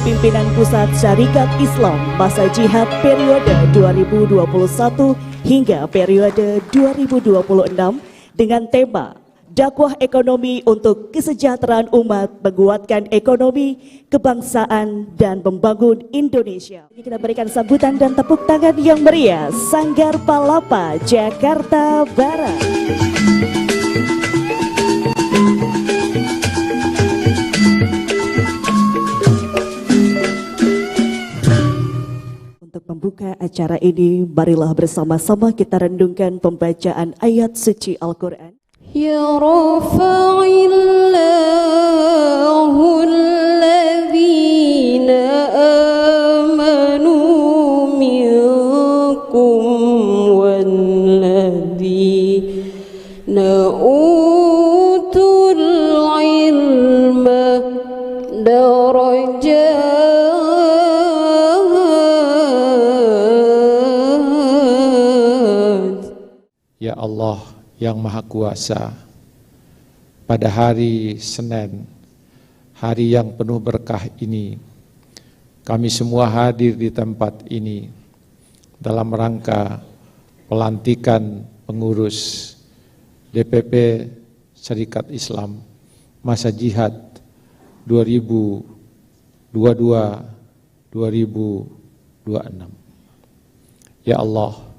Pimpinan Pusat Syarikat Islam Masa Jihad periode 2021 hingga periode 2026 dengan tema Dakwah Ekonomi untuk Kesejahteraan Umat, Menguatkan Ekonomi, Kebangsaan, dan Membangun Indonesia. Kita berikan sambutan dan tepuk tangan yang meriah Sanggar Palapa, Jakarta Barat. Untuk membuka acara ini, marilah bersama-sama kita renungkan pembacaan ayat suci Al-Quran. يرفع الله الذين آمنوا منكم والذين أوتوا العلم درجات. Ya Allah yang Maha Kuasa, pada hari Senin, hari yang penuh berkah ini, kami semua hadir di tempat ini dalam rangka pelantikan pengurus DPP Syarikat Islam Masa Jihad 2022-2026. Ya Allah,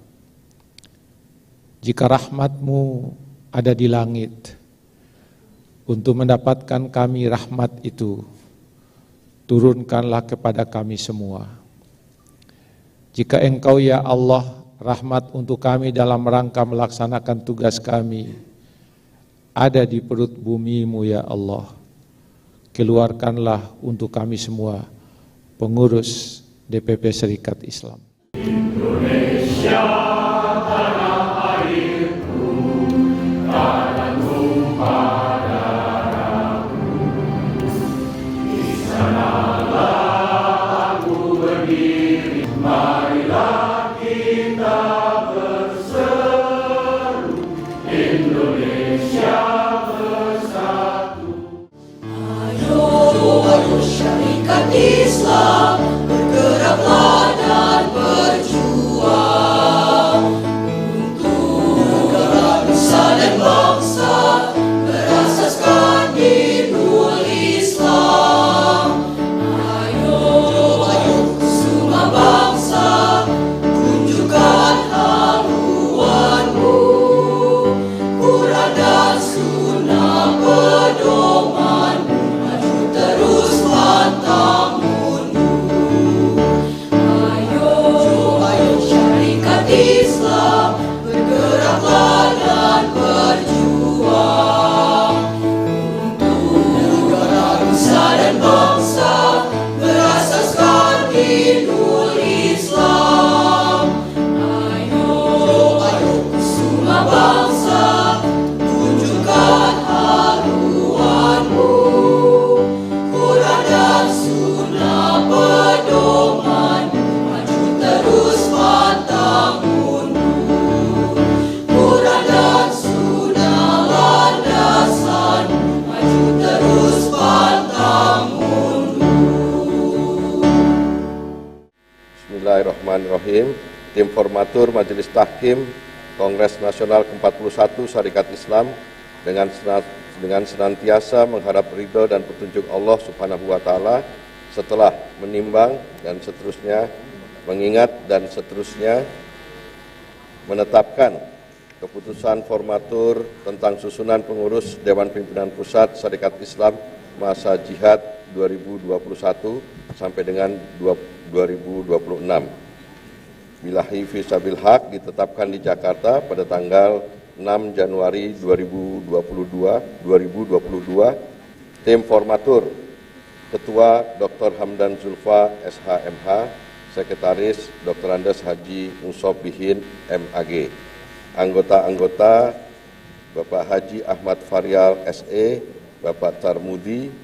jika rahmat-Mu ada di langit, untuk mendapatkan kami rahmat itu, turunkanlah kepada kami semua. Jika Engkau ya Allah, rahmat untuk kami dalam rangka melaksanakan tugas kami, ada di perut bumi-Mu ya Allah, keluarkanlah untuk kami semua, pengurus DPP Syarikat Islam. Indonesia. Islam, bergeraklah dan berjuang untuk negara, nusa dan bangsa, berasaskan dinul Islam. Ayo, semua bangsa, tunjukkan haluanmu, Quran dan sunnah pedomanmu, maju terus pantang. Islam, bergeraklah dan berjuang untuk negara, nusa dan bangsa, berasaskan dinul Islam. Ayo, semua bangsa, tunjukkan haluanmu, Quran dan sunnah pedoman, maju terus pantang. Bismillahirrahmanirrahim. Tim Formatur Majelis Tahkim Kongres Nasional ke-41 Syarikat Islam dengan senantiasa mengharap ridho dan petunjuk Allah Subhanahu wa Ta'ala, setelah menimbang dan seterusnya, mengingat dan seterusnya, menetapkan keputusan formatur tentang susunan pengurus Dewan Pimpinan Pusat Syarikat Islam Masa Jihad 2021 sampai dengan 2026. Billahi fisabil haq ditetapkan di Jakarta pada tanggal 6 Januari 2022. Tim formatur Ketua Dr. Hamdan Zulfa SHMH, Sekretaris Dr. Andes Haji Musob Bihin MAG. Anggota-anggota Bapak Haji Ahmad Faryal SE, Bapak Tarmudi,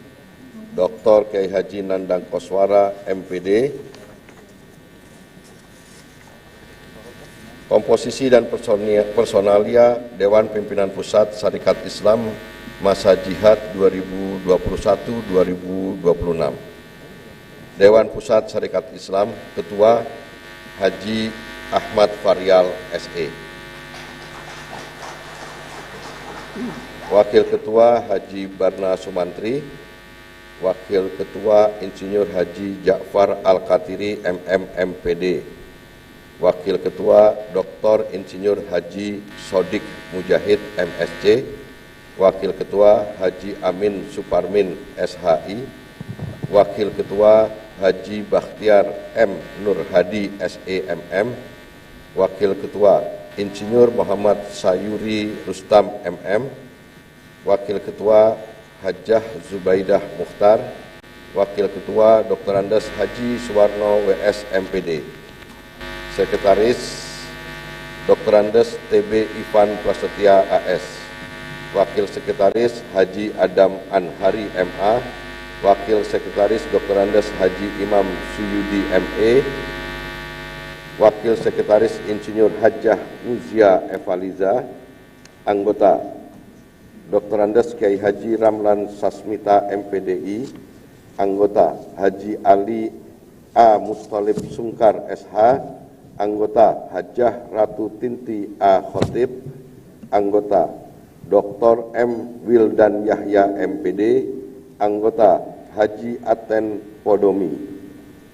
Dr. Kiai Haji Nandang Koswara MPD. Komposisi dan personalia Dewan Pimpinan Pusat Syarikat Islam Masa Jihad 2021-2026. Dewan Pusat Syarikat Islam, Ketua Haji Ahmad Faryal SE. Wakil Ketua Haji Barna Sumantri, Wakil Ketua Insinyur Haji Ja'far Al-Katiri MM MPD, Wakil Ketua Dr. Insinyur Haji Sodik Mujahid MSc, Wakil Ketua Haji Amin Suparmin SHI, Wakil Ketua Haji Bakhtiar M. Nur Hadi SEMM, Wakil Ketua Insinyur Muhammad Sayuri Rustam MM, Wakil Ketua Hajjah Zubaidah Mukhtar, Wakil Ketua Dr. Andes Haji Suwarno WS MPD, Sekretaris Dr. Andes TB Ivan Prasetya AS, Wakil Sekretaris Haji Adam Anhari MA, Wakil Sekretaris Dr. Andes Haji Imam Suyudi ME, Wakil Sekretaris Insinyur Hajjah Muzia Evaliza, anggota Dr. Andes Kiai Haji Ramlan Sasmita MPDI, anggota Haji Ali A. Mustalib Sungkar SH, anggota Hajjah Ratu Tinti A. Khotib, anggota Dr. M. Wildan Yahya MPD, anggota Haji Aten Podomi,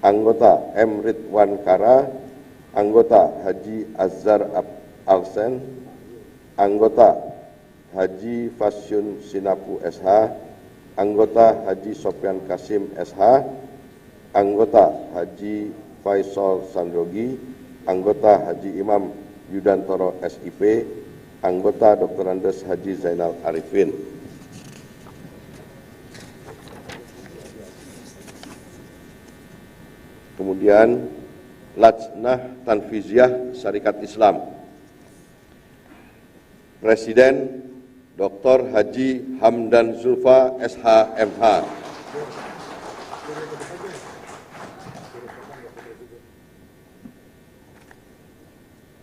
anggota M. Ridwan Kara, anggota Haji Azhar Alsen, anggota Haji Fasyun Sinapu SH, anggota Haji Sopyan Kasim SH, anggota Haji Faisal Sandrogi, anggota Haji Imam Yudantoro SIP, anggota Dr. Andes Haji Zainal Arifin. Kemudian Lajnah Tanfiziyah Syarikat Islam, Presiden Dr. Haji Hamdan Zulfa SHMH,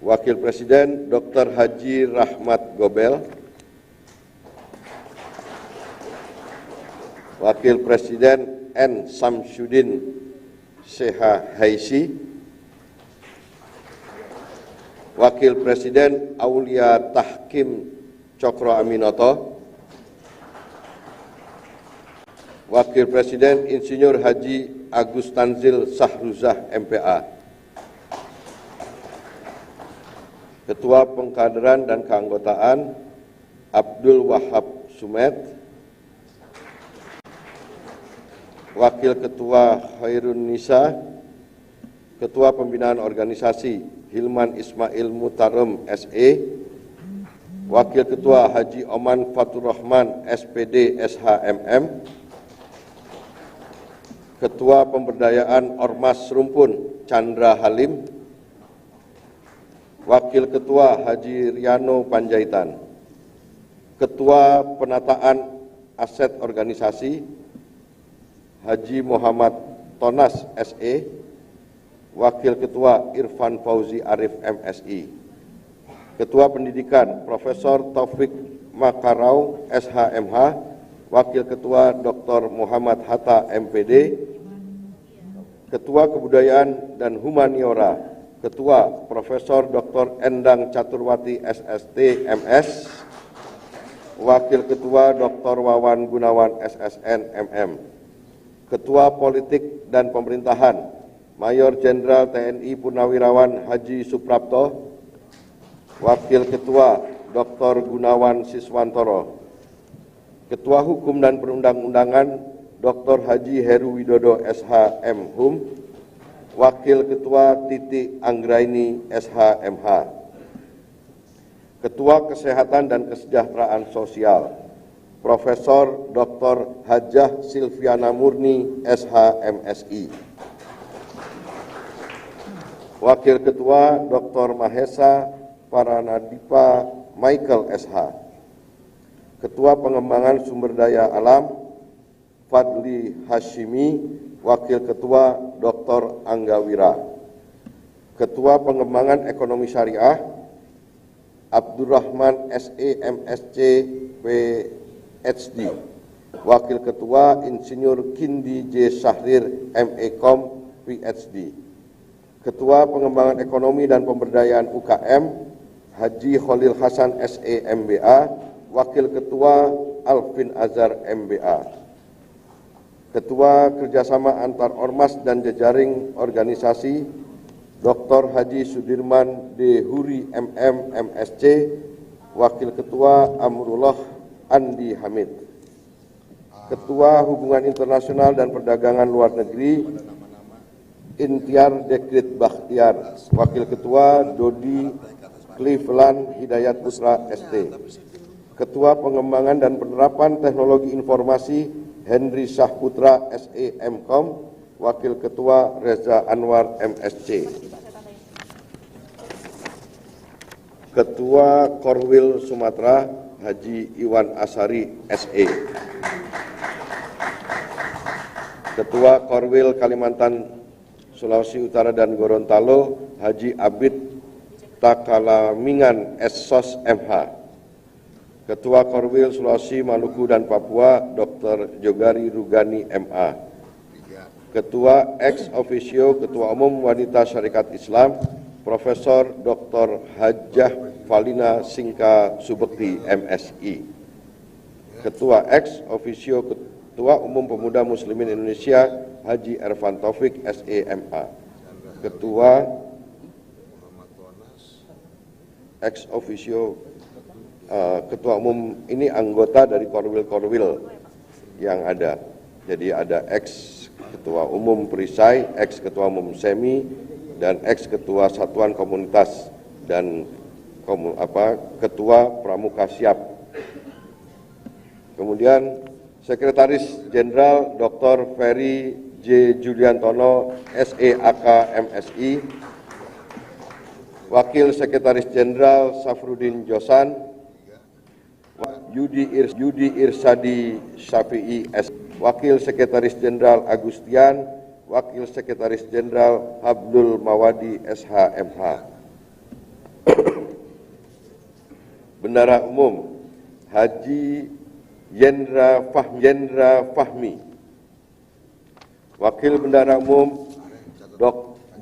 Wakil Presiden Dr. Haji Rahmat Gobel, Wakil Presiden N. Samsudin Seha Haisi, Wakil Presiden Aulia Tahkim Cokro Aminoto, Wakil Presiden Insinyur Haji Agus Tanzil Sahruzah MPA, Ketua Pengkaderan dan Keanggotaan Abdul Wahab Sumet, Wakil Ketua Khairun Nisa, Ketua Pembinaan Organisasi Hilman Ismail Mutarem SE, Wakil Ketua Haji Oman Fatur Rahman SPD SHMM, Ketua Pemberdayaan Ormas Rumpun Chandra Halim, Wakil Ketua Haji Riano Panjaitan, Ketua Penataan Aset Organisasi Haji Muhammad Tonas SE, Wakil Ketua Irfan Fauzi Arif MSI, Ketua Pendidikan Profesor Taufik Makarau SHMH, Wakil Ketua Dr. Muhammad Hatta MPD, Ketua Kebudayaan dan Humaniora, Ketua Profesor Dr. Endang Caturwati SST MS, Wakil Ketua Dr. Wawan Gunawan SSN MM, Ketua Politik dan Pemerintahan Mayor Jenderal TNI Purnawirawan Haji Suprapto, Wakil Ketua Dr. Gunawan Siswantoro, Ketua Hukum dan Perundang-undangan Dr. Haji Heru Widodo SHM Hum, Wakil Ketua Titi Anggraini SHMH, Ketua Kesehatan dan Kesejahteraan Sosial Profesor Dr. Hajjah Silviana Murni SHMSI, Wakil Ketua Dr. Mahesa Paranadipa Michael SH, Ketua Pengembangan Sumber Daya Alam Fadli Hashimi, Wakil Ketua Dr. Angga Wira, Ketua Pengembangan Ekonomi Syariah Abdurrahman SE MSc PhD, Wakil Ketua Insinyur Kindi J. Syahrir M.E.Com, PhD. Ketua Pengembangan Ekonomi dan Pemberdayaan UKM, Haji Khalil Hasan SE MBA, Wakil Ketua Alvin Azhar MBA. Ketua Kerjasama Antar Ormas dan Jejaring Organisasi, Dr. Haji Sudirman D. Huri MM MSC, Wakil Ketua Amrullah Andi Hamid. Ketua Hubungan Internasional dan Perdagangan Luar Negeri, Intiar Dekrit Bakhtiar, Wakil Ketua Dodi Cleveland Hidayat Putra ST. Ketua Pengembangan dan Penerapan Teknologi Informasi Henry Syahputra SE MKOM, Wakil Ketua Reza Anwar MSC. Ketua Korwil Sumatera Haji Iwan Asari SE. Ketua Korwil Kalimantan Sulawesi Utara dan Gorontalo Haji Abid Takalamingan SSOS MH. Ketua Korwil Sulawesi Maluku dan Papua Dr. Jogari Rugani MA. Ketua ex officio Ketua Umum Wanita Syarikat Islam Profesor Dr. Hajjah Valina Singka Subekti MSI. Ketua ex officio Ketua Umum Pemuda Muslimin Indonesia Haji Ervan Taufik SEMA. Ketua ex officio Ketua Umum ini anggota dari Korwil-Korwil yang ada. Jadi ada ex Ketua Umum Perisai, ex Ketua Umum Semi, dan ex Ketua Satuan Komunitas dan Ketua Pramuka Siap. Kemudian Sekretaris Jenderal Dr. Ferry J. Juliantono SEAK MSI, Wakil Sekretaris Jenderal Safrudin Josan, Yudi Irsadi Syafi'i S. Wakil Sekretaris Jenderal Agustian, Wakil Sekretaris Jenderal Abdul Mawadi SHMH. Bendara Umum Haji Yendra Fahmi. Wakil Bendara Umum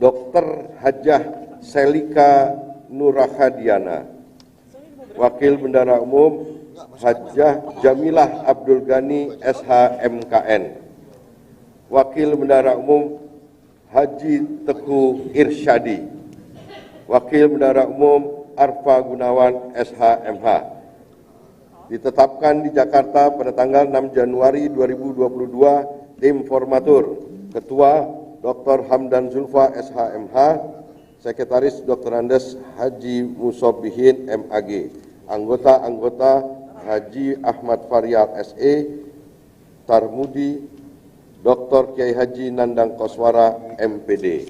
Dr. Hajah Selika Nurahadiana. Wakil Bendara Umum Hajah Jamilah Abdul Ghani SHMKN. Wakil Bendara Umum Haji Teguh Irsyadi. Wakil Bendara Umum Arfa Gunawan SHMH. Ditetapkan di Jakarta pada tanggal 6 Januari 2022 tim formatur. Ketua Dr. Hamdan Zulfa SHMH, Sekretaris Dr. Andes Haji Musobihin MAG. Anggota-anggota Haji Ahmad Faryal SE, Tarmudi, Dr. Kiai Haji Nandang Koswara MPD.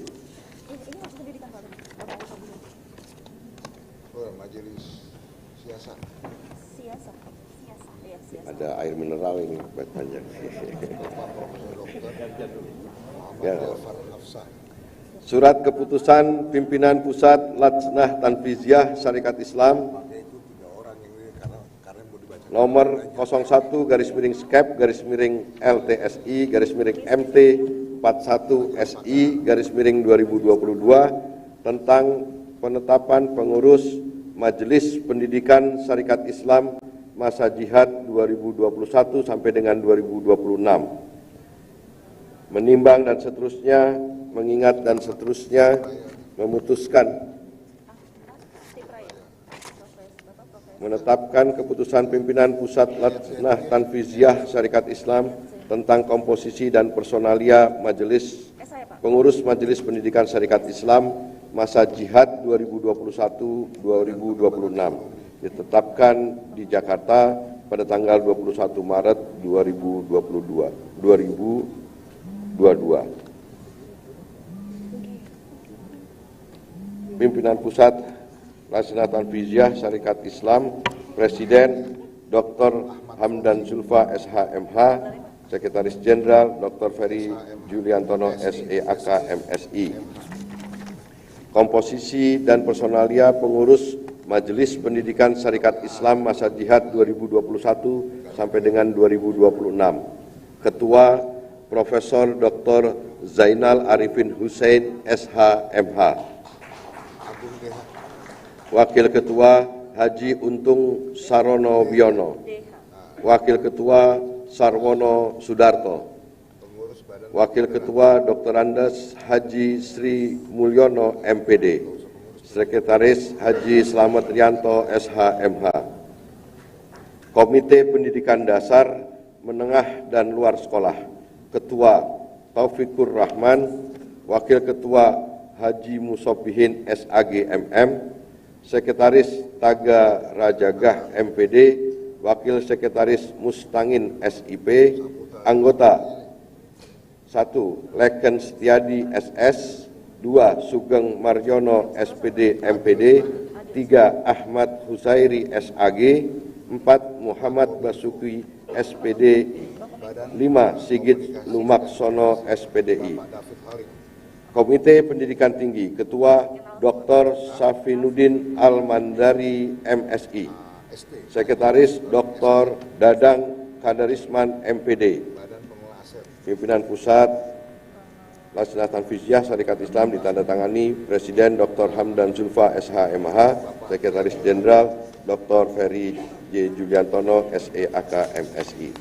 Ada air mineral ini buat panjang. Ya. Surat keputusan pimpinan pusat Lajnah Tanfiziah Syarikat Islam nomor 01/SKEP/LTSI/MT 41SI/2022 tentang penetapan pengurus Majelis Pendidikan Syarikat Islam masa jihad 2021 sampai dengan 2026. Menimbang dan seterusnya, mengingat dan seterusnya, memutuskan menetapkan keputusan pimpinan Pusat Lajnah Tanfiziah Syarikat Islam tentang komposisi dan personalia Majelis Pengurus Majelis Pendidikan Syarikat Islam masa jihad 2021-2026 ditetapkan di Jakarta pada tanggal 21 Maret 2022. Pimpinan Pusat Lajnah Tanfiziah Syarikat Islam, Presiden Dr. Hamdan Zulfa SHMH, Sekretaris Jenderal Dr. Ferry Juliantono SEAK MSI. Komposisi dan personalia pengurus Majelis Pendidikan Syarikat Islam Masa Jihad 2021 sampai dengan 2026. Ketua Profesor Dr. Zainal Arifin Hussein SH.MH. Wakil Ketua Haji Untung Sarono Wiono. Wakil Ketua Sarwono Sudarto. Wakil Ketua Dr. Andes Haji Sri Mulyono MPD. Sekretaris Haji Slamet Rianto SH.MH. Komite Pendidikan Dasar, Menengah dan Luar Sekolah. Ketua Taufikur Rahman. Wakil Ketua Haji Musobihin SAG.MM. Sekretaris Taga Rajagah MPD. Wakil Sekretaris Mustangin SIP. Anggota 1. Leken Setiadi SS. 2. Sugeng Marjono SPD MPD. 3. Ahmad Husairi SAG. 4. Muhammad Basuki SPD. 5. Sigit Lumaksono SPDI. Komite Pendidikan Tinggi, Ketua Dr. Safinuddin Al-Mandari MSI. Sekretaris Dr. Dadang Kadarisman MPD. Pimpinan Pusat Laksana Tanfizyah Syarikat Islam ditandatangani Presiden Dr. Hamdan Zulfa SH.MH, Sekretaris Jenderal Dr. Ferry J. Juliantono SEAK MSI.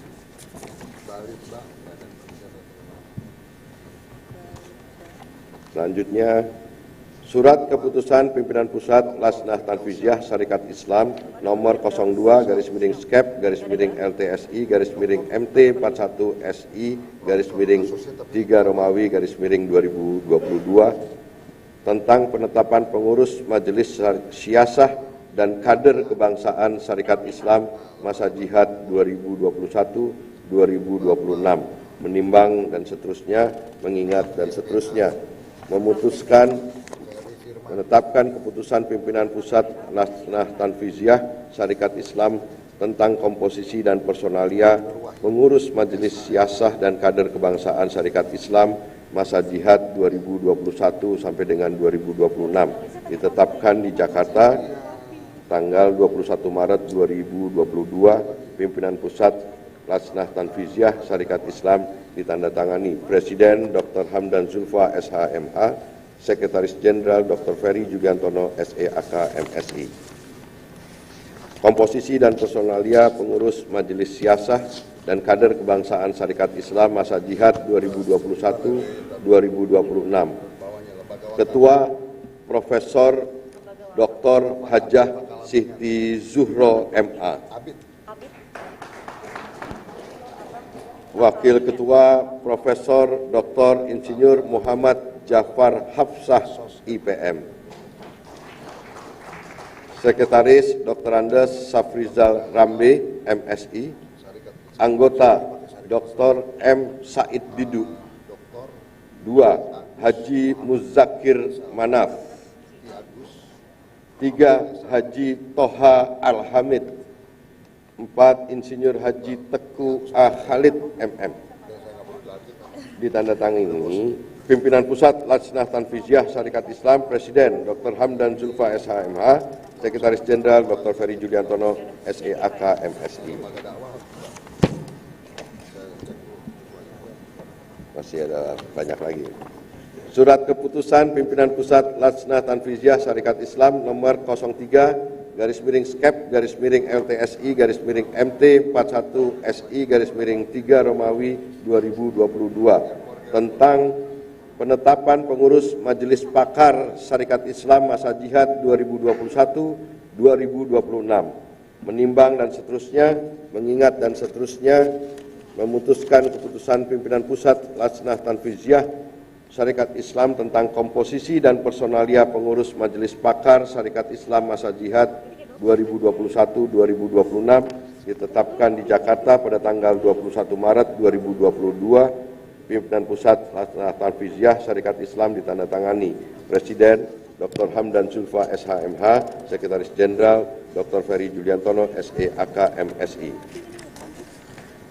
Selanjutnya, Surat Keputusan Pimpinan Pusat Lasnah Tanfizyah Syarikat Islam nomor 02/MT-SI-MT-3 tentang penetapan pengurus Majelis Syiasah dan Kader Kebangsaan Syarikat Islam Masa Jihad 2021-2026, menimbang dan seterusnya, mengingat dan seterusnya, memutuskan menetapkan keputusan pimpinan pusat Lasnah Tanfizyah Syarikat Islam tentang komposisi dan personalia pengurus Majelis Syiasah dan Kader Kebangsaan Syarikat Islam Masa Jihad 2021 sampai dengan 2026 ditetapkan di Jakarta tanggal 21 Maret 2022. Pimpinan pusat Lasnah Tanfizyah Syarikat Islam ditandatangani Presiden Dr. Hamdan Zulfa SH.MH, Sekretaris Jenderal Dr. Ferry Juliantono SEAK MSI. Komposisi dan personalia pengurus Majelis Syiasah dan Kader Kebangsaan Syarikat Islam Masa Jihad 2021-2026. Ketua Profesor Dr. Hajah Siti Zuhro MA. Wakil Ketua Profesor Dr. Insinyur Muhammad Jafar Hafsah IPM. Sekretaris Dr. Andes Safrizal Rambe MSI. Anggota Dr. M. Said Didu. 2. Haji Muzakir Manaf. 3. Haji Toha Al-Hamid. 4. Insinyur Haji Teku A. Khalid MM. Ditandatangani Pimpinan Pusat Lasnah Tanfizyah Syarikat Islam Presiden Dr. Hamdan Zulfa SH.MH, Sekretaris Jenderal Dr. Ferry Juliantono SEAK MSI. Masih ada banyak lagi. Surat Keputusan Pimpinan Pusat Lasnah Tanfizyah Syarikat Islam nomor 03/SPLTSI/MT41SI/3 Romawi 2022 tentang penetapan pengurus Majelis Pakar Syarikat Islam Masa Jihad 2021-2026, menimbang dan seterusnya, mengingat dan seterusnya, memutuskan keputusan pimpinan pusat Lasnah Tanfizyah Syarikat Islam tentang komposisi dan personalia pengurus Majelis Pakar Syarikat Islam Masa Jihad 2021-2026 ditetapkan di Jakarta pada tanggal 21 Maret 2022. Pimpinan Pusat Lasnah Tanfizyah Syarikat Islam ditandatangani Presiden Dr. Hamdan Zulfa SH.MH, Sekretaris Jenderal Dr. Ferry Juliantono SEAK MSI.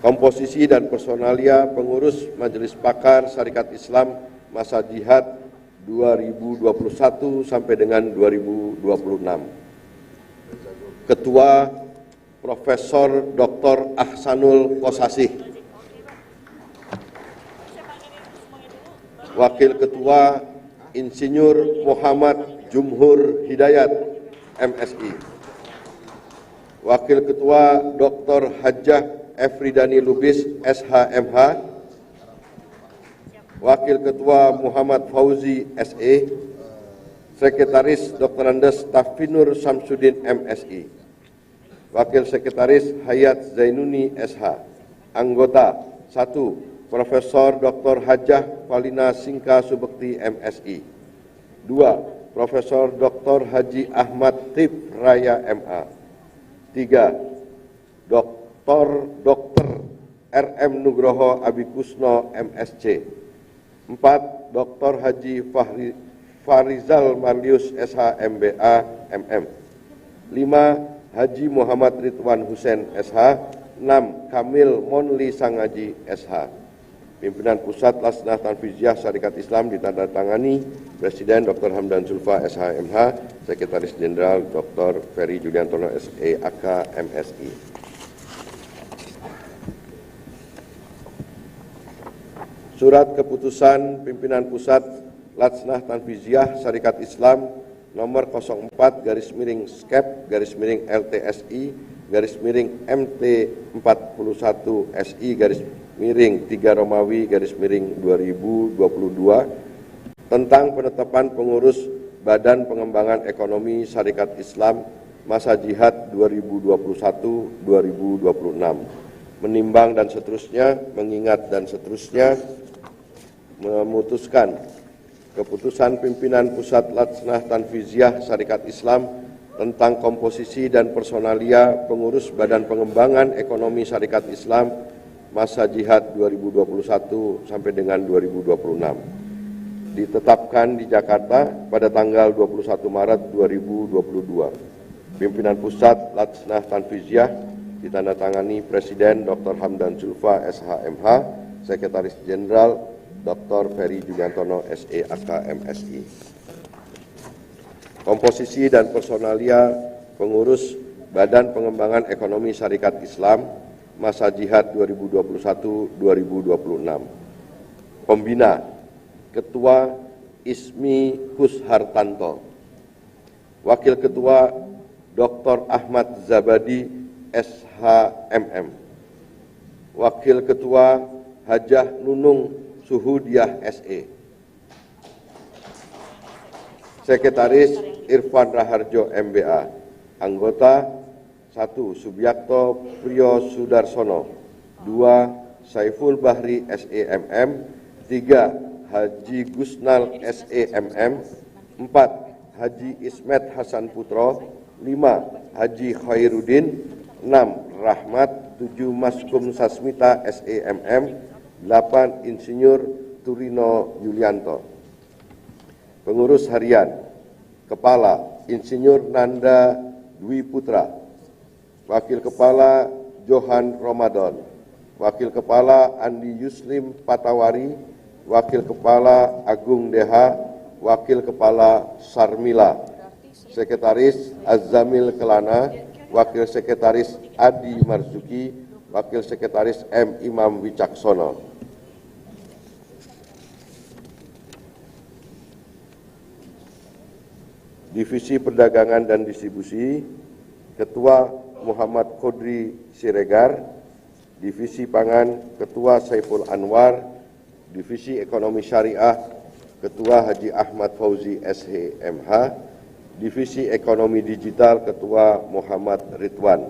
Komposisi dan personalia pengurus Majelis Pakar Syarikat Islam Masa Jihad 2021 sampai dengan 2026. Ketua Profesor Dr. Ahsanul Kosasih. Wakil Ketua Insinyur Muhammad Jumhur Hidayat, MSI. Wakil Ketua Dr. Hajjah Efridani Lubis, SHMH. Wakil Ketua Muhammad Fauzi, SE. Sekretaris Dr. Andes Tafinur Samsudin, MSI. Wakil Sekretaris Hayat Zainuni, SH. Anggota 1. Profesor Dr. Hajjah Falina Singka Subekti, MSI. 2. Profesor Dr. Haji Ahmad Tib Raya, MA. 3. Dr. RM Nugroho Abikusno, MSc. 4. Dr. Haji Farizal Marlius, SH, MBA, MM. 5. Haji Muhammad Ridwan Husain, SH. 6. Kamil Monli Sangaji, SH. Pimpinan Pusat Lasnah Tanfiziyah Syarikat Islam ditandatangani Presiden Dr. Hamdan Zulfa, SHMH, Sekretaris Jenderal Dr. Ferry Juliantono, SE, AK, MSI. Surat Keputusan Pimpinan Pusat Lasnah Tanfiziyah Syarikat Islam nomor 04-MT-LTSI-MT-411-3 tentang penetapan pengurus Badan Pengembangan Ekonomi Syarikat Islam masa jihad 2021-2026, menimbang dan seterusnya, mengingat dan seterusnya, memutuskan keputusan pimpinan Pusat Lasnah Tanfiziyah Syarikat Islam tentang komposisi dan personalia pengurus Badan Pengembangan Ekonomi Syarikat Islam masa jihad 2021 sampai dengan 2026. Ditetapkan di Jakarta pada tanggal 21 Maret 2022. Pimpinan Pusat Lasnah Tanfiziyah ditandatangani Presiden Dr. Hamdan Zulfa, SHMH, Sekretaris Jenderal Dr. Ferry Juliantono, SE, AK, MSI. Komposisi dan personalia pengurus Badan Pengembangan Ekonomi Syarikat Islam masa jihad 2021-2026. Pembina: Ketua Ismi Kushartanto. Wakil Ketua Dr. Ahmad Zabadi, SHMM. Wakil Ketua Hajah Nunung Suhudiah, SE. Sekretaris Irfan Raharjo, MBA. Anggota 1. Subiakto Priyo Sudarsono. 2. Saiful Bahri, SEMM. 3. Haji Gusnal, SEMM. 4. Haji Ismet Hasan Putro. 5. Haji Khairuddin. 6. Rahmat. 7. Maskum Sasmita, SEMM. 8. Insinyur Turino Yulianto. Pengurus Harian: Kepala Insinyur Nanda Dwi Putra. Wakil Kepala Johan Ramadan. Wakil Kepala Andi Yuslim Patawari. Wakil Kepala Agung Deha. Wakil Kepala Sarmila. Sekretaris Azamil Kelana. Wakil Sekretaris Adi Marzuki. Wakil Sekretaris M. Imam Wicaksono. Divisi Perdagangan dan Distribusi: Ketua Muhammad Kodri Siregar. Divisi Pangan: Ketua Saiful Anwar. Divisi Ekonomi Syariah: Ketua Haji Ahmad Fauzi, SHMH. Divisi Ekonomi Digital: Ketua Muhammad Ridwan.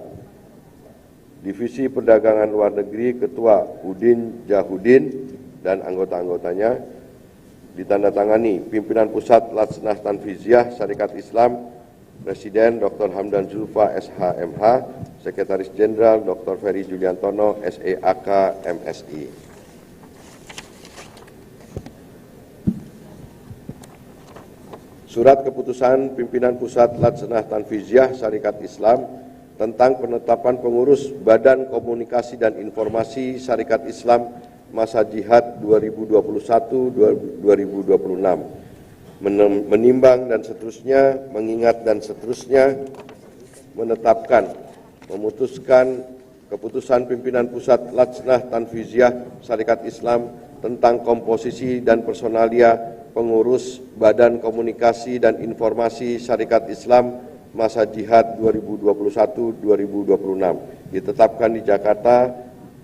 Divisi Perdagangan Luar Negeri: Ketua Udin Jahudin dan anggota-anggotanya. Ditandatangani Pimpinan Pusat Lasnah Tanfiziyah Syarikat Islam Presiden Dr. Hamdan Zulfa, SHMH, Sekretaris Jenderal Dr. Ferry Juliantono, SEAK, MSI. Surat Keputusan Pimpinan Pusat Lasnah Tanfiziyah Syarikat Islam tentang penetapan pengurus Badan Komunikasi dan Informasi Syarikat Islam masa jihad 2021-2026, menimbang dan seterusnya, mengingat dan seterusnya, menetapkan, memutuskan keputusan pimpinan pusat Lajnah Tanfiziah Syarikat Islam tentang komposisi dan personalia pengurus Badan Komunikasi dan Informasi Syarikat Islam masa jihad 2021-2026 ditetapkan di Jakarta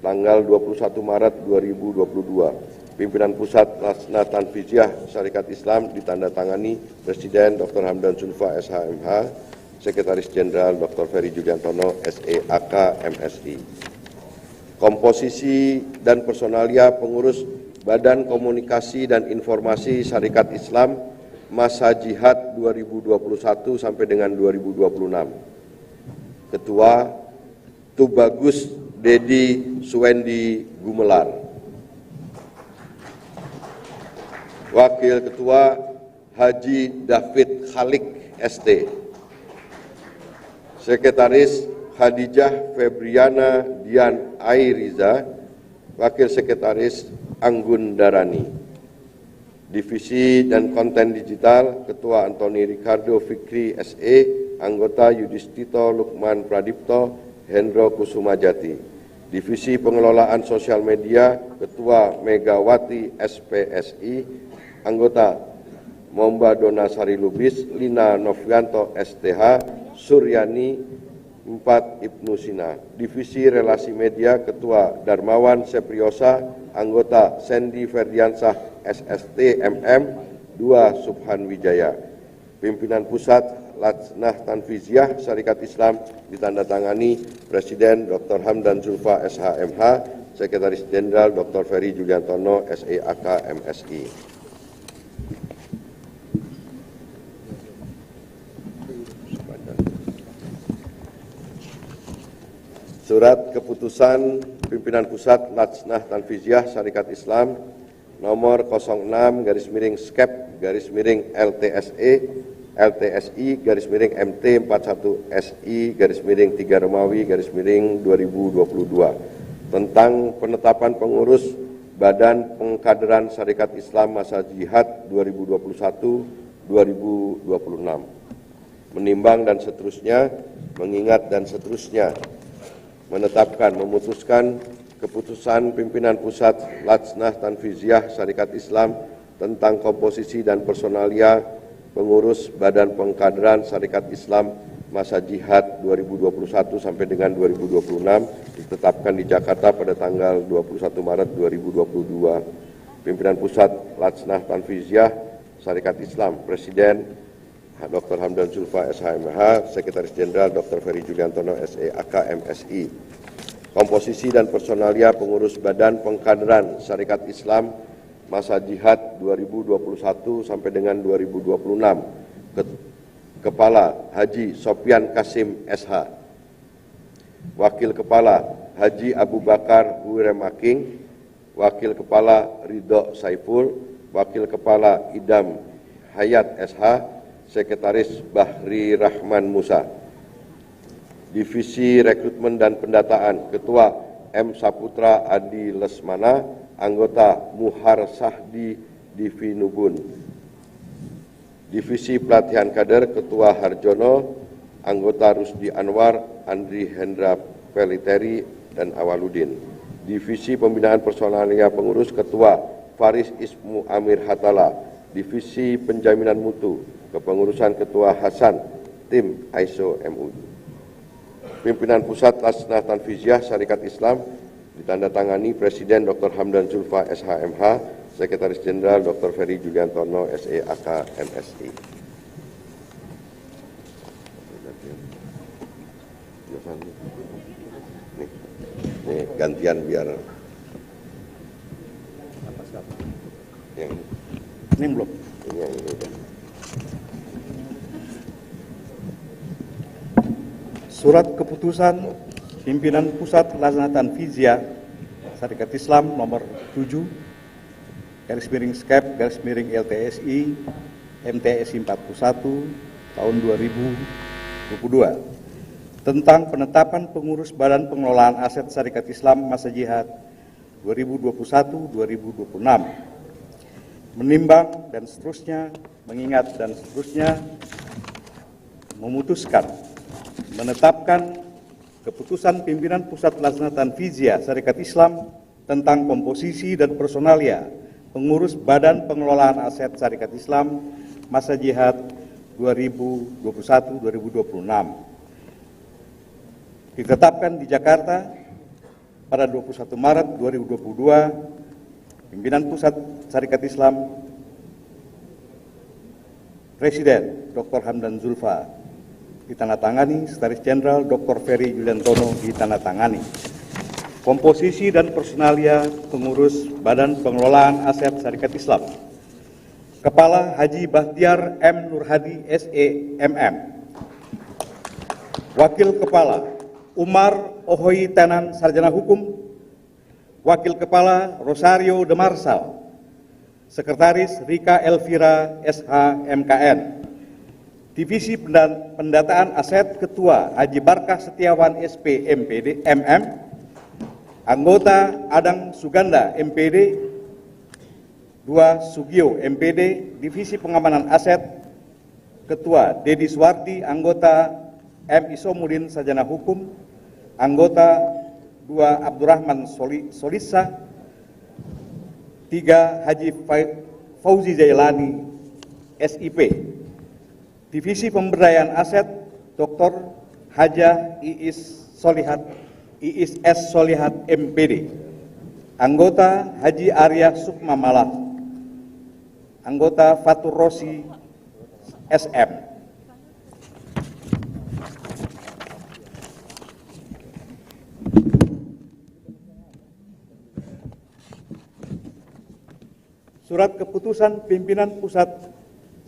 tanggal 21 Maret 2022. Pimpinan Pusat Lajnah Tanfiziah Syarikat Islam ditandatangani Presiden Dr. Hamdan Zulfa SHMH, Sekretaris Jenderal Dr. Ferry Juliantono SEAK MSI. Komposisi dan personalia pengurus Badan Komunikasi dan Informasi Syarikat Islam masa jihad 2021 sampai dengan 2026. Ketua Tubagus Dedi Suwendi Gumelar. Wakil Ketua Haji David Khalik ST. Sekretaris Khadijah Febriana Dian Airiza. Wakil Sekretaris Anggun Darani. Divisi dan Konten Digital, Ketua Antoni Ricardo Fikri SE, Anggota Yudhistito Lukman Pradipto, Hendro Kusumajati. Divisi Pengelolaan Sosial Media, Ketua Megawati SPSI, Anggota Momba Dona Sari Lubis, Lina Novianto STH, Suryani 4 Ibnu Sina. Divisi Relasi Media, Ketua Darmawan Sepriosa, Anggota Sandy Ferdiansah SST MM 2 Subhan Wijaya. Pimpinan Pusat Lajnah Tanfiziah Syarikat Islam ditandatangani Presiden Dr. Hamdan Zulfa SHMH, Sekretaris Jenderal Dr. Ferry Juliantono SEAK MSI. Surat Keputusan Pimpinan Pusat Lajnah Tanfiziah Syarikat Islam nomor 06/MT-MT41SI-3 tentang penetapan pengurus Badan Pengkaderan Syarikat Islam masa jihad 2021-2026. Menimbang dan seterusnya, mengingat dan seterusnya, menetapkan, memutuskan keputusan pimpinan pusat Lajnah Tanfiziah Syarikat Islam tentang komposisi dan personalia pengurus Badan Pengkaderan Syarikat Islam masa jihad 2021 sampai dengan 2026 ditetapkan di Jakarta pada tanggal 21 Maret 2022. Pimpinan pusat Lajnah Tanfiziah Syarikat Islam, Presiden Dr. Hamdan Zulfa SHMH, Sekretaris Jenderal Dr. Ferry Juliantono SEAK MSI. Komposisi dan personalia pengurus Badan Pengkaderan Syarikat Islam masa jihad 2021 sampai dengan 2026. Kepala Haji Sopyan Kasim SH. Wakil Kepala Haji Abu Bakar Huiremaking. Wakil Kepala Ridho Saiful. Wakil Kepala Idam Hayat SH. Sekretaris Bahri Rahman Musa. Divisi Rekrutmen dan Pendataan, Ketua M. Saputra Adi Lesmana, Anggota Muhar Sahdi Divi Nubun. Divisi Pelatihan Kader, Ketua Harjono, Anggota Rusdi Anwar, Andri Hendra Peliteri, dan Awaludin. Divisi Pembinaan Personalia Pengurus, Ketua Faris Ismu Amir Hatala. Divisi Penjaminan Mutu, Kepengurusan Ketua Hasan, Tim ISO MUI. Pimpinan Pusat Lajnah Tanfiziah Syarikat Islam ditandatangani Presiden Dr. Hamdan Zulfa SHMH, Sekretaris Jenderal Dr. Ferry Juliantono SEAK MSI. Nih gantian biar yang ini belum. Ini yang ini udah. Surat Keputusan Pimpinan Pusat Lajnah Tanfiziah Syarikat Islam nomor 7/SKEP/LTSI MTSI 41 tahun 2022 tentang penetapan pengurus Badan Pengelolaan Aset Syarikat Islam masa jihad 2021-2026. Menimbang dan seterusnya, mengingat dan seterusnya, memutuskan menetapkan keputusan pimpinan Pusat Pelaksana Tanfidiyah Syarikat Islam tentang komposisi dan personalia pengurus Badan Pengelolaan Aset Syarikat Islam masa jihad 2021-2026. Ditetapkan di Jakarta pada 21 Maret 2022, pimpinan Pusat Syarikat Islam Presiden Dr. Hamdan Zulfa ditandatangani, Sekretaris Jenderal Dr. Ferry Juliantono ditandatangani. Komposisi dan personalia pengurus Badan Pengelolaan Aset Syarikat Islam. Kepala Haji Bahtiar M. Nurhadi SEMM. Wakil Kepala Umar Ohoy Tenan Sarjana Hukum. Wakil Kepala Rosario de Marsal. Sekretaris Rika Elvira SH MKN. Divisi Pendataan Aset Ketua Haji Barkah Setiawan SP MPD MM. Anggota Adang Suganda MPD 2 Sugio MPD, Divisi Pengamanan Aset, Ketua Dedi Suwardi, anggota M. Isomudin Sarjana Hukum, anggota 2 Abdurrahman Solisa, 3 Haji Fauzi Jailani SIP, Divisi Pemberdayaan Aset, Dr. Haja Iis S. Solihat MPD, anggota Haji Arya Sukma Malah, anggota Fatur Rosi SM. Surat Keputusan Pimpinan Pusat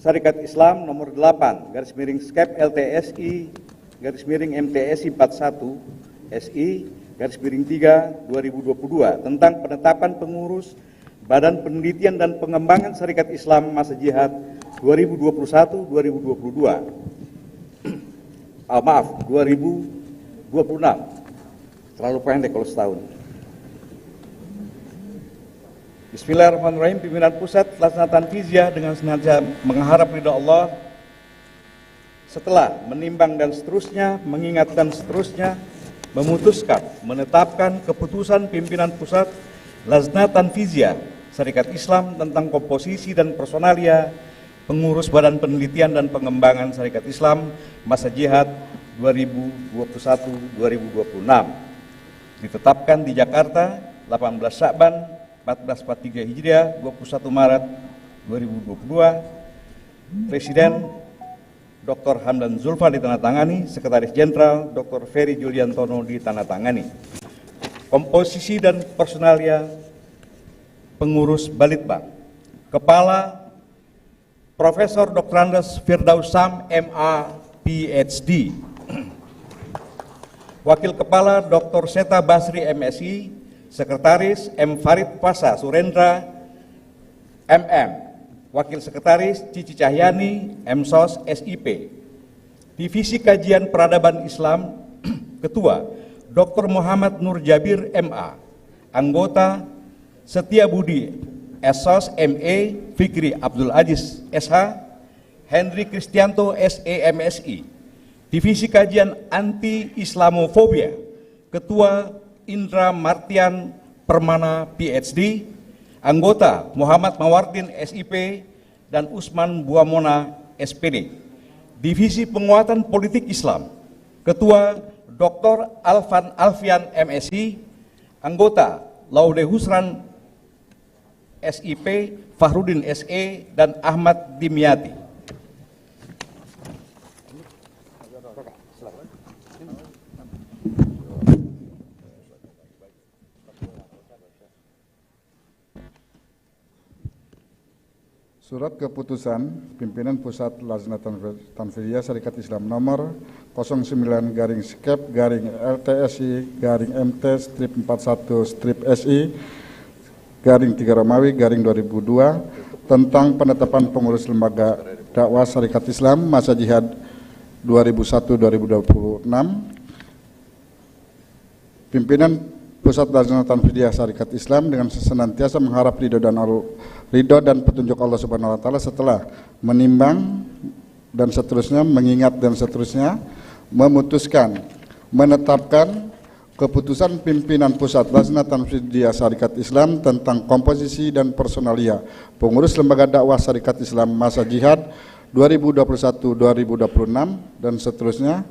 Syarikat Islam nomor 8 /Skep LTSI /MTSI 41 SI /3 2022 tentang penetapan pengurus Badan Penelitian dan Pengembangan Syarikat Islam masa jihad 2021-2026. 2026. Terlalu pendek kalau setahun. Bismillahirrahmanirrahim. Pimpinan Pusat Pelaksana Tanfidiyah dengan senantiasa mengharap ridha Allah, setelah menimbang dan seterusnya, mengingat dan seterusnya, memutuskan menetapkan keputusan pimpinan Pusat Lajnah Tanfidiyah Syarikat Islam tentang komposisi dan personalia pengurus Badan Penelitian dan Pengembangan Syarikat Islam masa jihad 2021-2026. Ditetapkan di Jakarta 18 Sya'ban 1443 Hijriah 21 Maret 2022. Presiden Dr. Hamdan Zulfa ditandatangani, Sekretaris Jenderal Dr. Ferry Juliantono ditandatangani. Komposisi dan personalia pengurus Balitbang. Kepala Profesor Dr. Andes Firdausam MA PhD. Wakil Kepala Dr. Seta Basri MSI, Sekretaris M. Farid Pasa Surendra MM, Wakil Sekretaris Cici Cahyani MSOS SIP. Divisi Kajian Peradaban Islam, Ketua Dr. Muhammad Nur Jabir MA, anggota Setia Budi SOS MA, Fikri Abdul Aziz SH, Henry Kristianto SEMSI. Divisi Kajian Anti Islamofobia, Ketua Indra Martian Permana PhD, anggota Muhammad Mawardin SIP dan Usman Buamona SPD. Divisi Penguatan Politik Islam, Ketua Dr. Alfian MSI, anggota Laude Husran SIP, Fahrudin SE, dan Ahmad Dimyati. Surat Keputusan Pimpinan Pusat Lajnah Tanfidiyah Syarikat Islam nomor 09-LTSI-MT-41-SI _3 tentang penetapan pengurus lembaga dakwah Syarikat Islam masa jihad 2001-2026. Pimpinan Pusat Lajnah Tanfidiyah Syarikat Islam dengan senantiasa mengharap ridho dan petunjuk Allah Subhanahu wa taala, setelah menimbang dan seterusnya, mengingat dan seterusnya, memutuskan menetapkan keputusan pimpinan pusat Lajnah Tanfidiyah Syarikat Islam tentang komposisi dan personalia pengurus lembaga dakwah Syarikat Islam masa jihad 2021-2026 dan seterusnya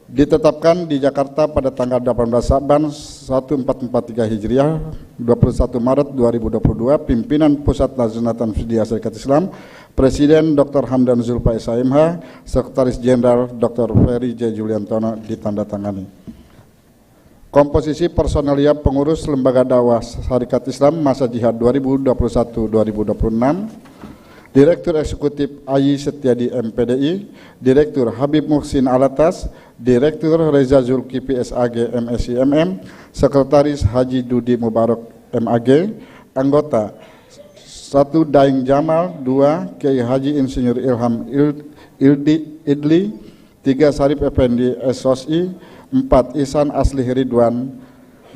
ditetapkan di Jakarta pada tanggal 18 Sa'ban 1443 Hijriah 21 Maret 2022. Pimpinan Pusat Lajnah Tanfidiyah Syarikat Islam Presiden Dr. Hamdan Zulfa SHMH, Sekretaris Jenderal Dr. Ferry J. Juliantono ditandatangani. Komposisi personalia pengurus lembaga dakwah Syarikat Islam masa jihad 2021-2026. Direktur Eksekutif AYI Setiadi MPDI, Direktur Habib Muhsin Alatas, Direktur Reza Zulkifli SAG MSI MM, Sekretaris Haji Dudi Mubarak MAG, anggota 1 Daeng Jamal, 2 Kiai Haji Insinyur Ilham Idli, 3 Sarip Effendi SOSI, 4 Ihsan Asli Ridwan,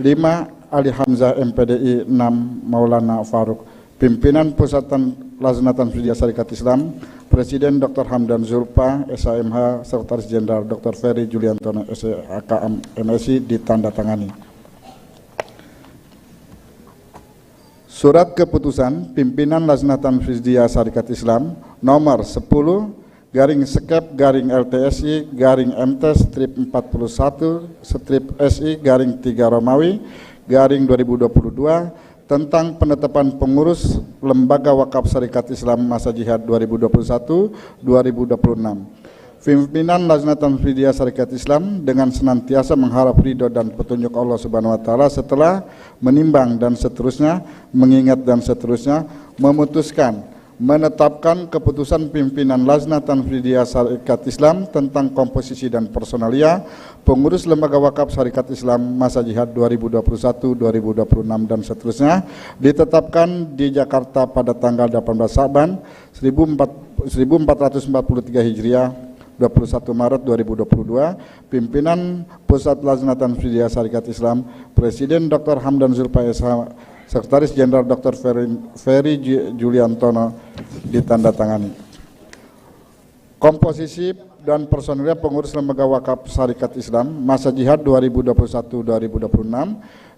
5 Ali Hamzah MPDI, 6 Maulana Faruk. Pimpinan Pusat Lajnah Tanfidiyah Syarikat Islam Presiden Dr. Hamdan Zulfa SHMH, Sekretaris Jenderal Dr. Ferry Juliantono SAK MSI ditandatangani. Surat keputusan pimpinan Lajnah Tanfidiyah Syarikat Islam nomor 10/-MTSI-MT-MT/41/SI-3 Romawi/2022 tentang penetapan pengurus Lembaga Wakaf Syarikat Islam masa jihad 2021-2026. Pimpinan Lajnah Tanfidiyah Syarikat Islam dengan senantiasa mengharap ridho dan petunjuk Allah Subhanahu wa taala setelah menimbang dan seterusnya, mengingat dan seterusnya, memutuskan menetapkan keputusan pimpinan Lajnah Tanfidiyah Syarikat Islam tentang komposisi dan personalia pengurus Lembaga Wakaf Syarikat Islam masa jihad 2021-2026 dan seterusnya ditetapkan di Jakarta pada tanggal 18 Sa'ban 1443 Hijriah 21 Maret 2022. Pimpinan Pusat Lajnah Tanfidiyah Syarikat Islam Presiden Dr. Hamdan Zulfa SH, Sekretaris Jenderal Dr. Ferry Juliantono ditandatangani. Komposisi dan personilnya pengurus Lembaga Wakaf Syarikat Islam masa jihad 2021-2026.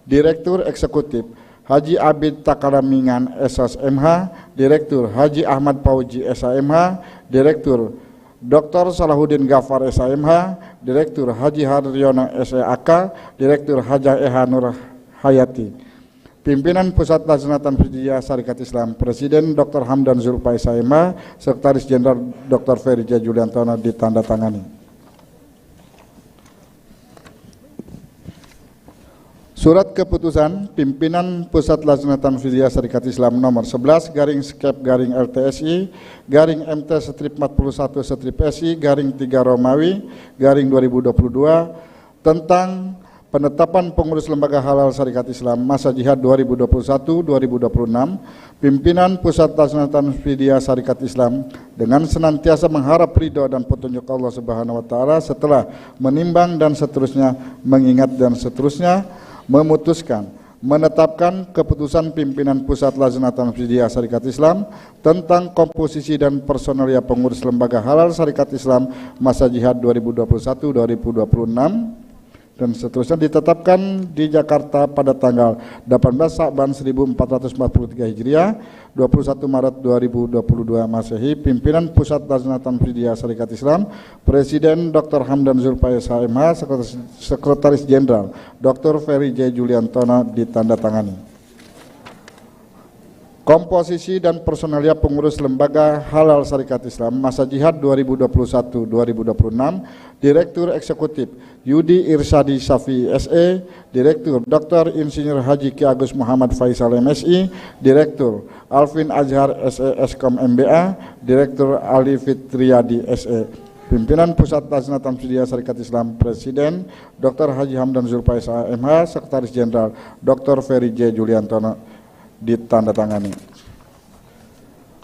Direktur Eksekutif Haji Abid Takaramingan SSMH, Direktur Haji Ahmad Pauji SHMH, Direktur Dr. Salahuddin Ghaffar SHMH, Direktur Haji Haryono SEAK, Direktur Haja Eha Nur Hayati. Pimpinan Pusat Lajnah Tanfidiyah Syarikat Islam Presiden Dr. Hamdan Zulfa SHMH, Sekretaris Jenderal Dr. Ferry J. Juliantono ditandatangani. Surat keputusan pimpinan Pusat Lajnah Tanfidiyah Syarikat Islam nomor 11/-LTSI-MT-41/SI-3 Romawi/2022 tentang penetapan pengurus Lembaga Halal Syarikat Islam masa jihad 2021-2026. Pimpinan Pusat Lajnah Tanfidiyah Syarikat Islam dengan senantiasa mengharap ridho dan petunjuk Allah Subhanahu wa taala setelah menimbang dan seterusnya, mengingat dan seterusnya, memutuskan menetapkan keputusan pimpinan Pusat Lajnah Tanfidiyah Syarikat Islam tentang komposisi dan personalia pengurus Lembaga Halal Syarikat Islam masa jihad 2021-2026 dan seterusnya ditetapkan di Jakarta pada tanggal 18 Sa'ban 1443 Hijriah 21 Maret 2022 Masehi. Pimpinan Pusat Lajnah Tanfidiyah Syarikat Islam Presiden Dr. Hamdan Zulfa SHMH, Sekretaris Jenderal Dr. Ferry J. Juliantono ditandatangani. Komposisi dan personalia pengurus Lembaga Halal Syarikat Islam masa jihad 2021-2026. Direktur Eksekutif Yudi Irsyadi Syafi'i SE, Direktur Dr. Insinyur Haji Ki Agus Muhammad Faisal MSI, Direktur Alvin Azhar SE Eskom MBA, Direktur Ali Fitriyadi SE. Pimpinan Pusat Lajnah Tanfidiyah Syarikat Islam Presiden Dr. Haji Hamdan Zulfa SHMH, Sekretaris Jenderal Dr. Ferry J. Juliantono ditandatangani.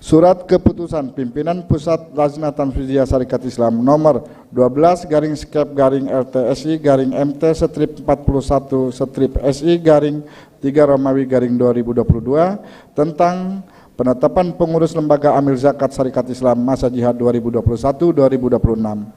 Surat keputusan pimpinan Pusat Lajnah Tanfidiyah Syarikat Islam nomor 12/-LTSI-MT-41/SI-3 Romawi/2022 tentang penetapan pengurus Lembaga Amil Zakat Syarikat Islam masa jihad 2021-2026.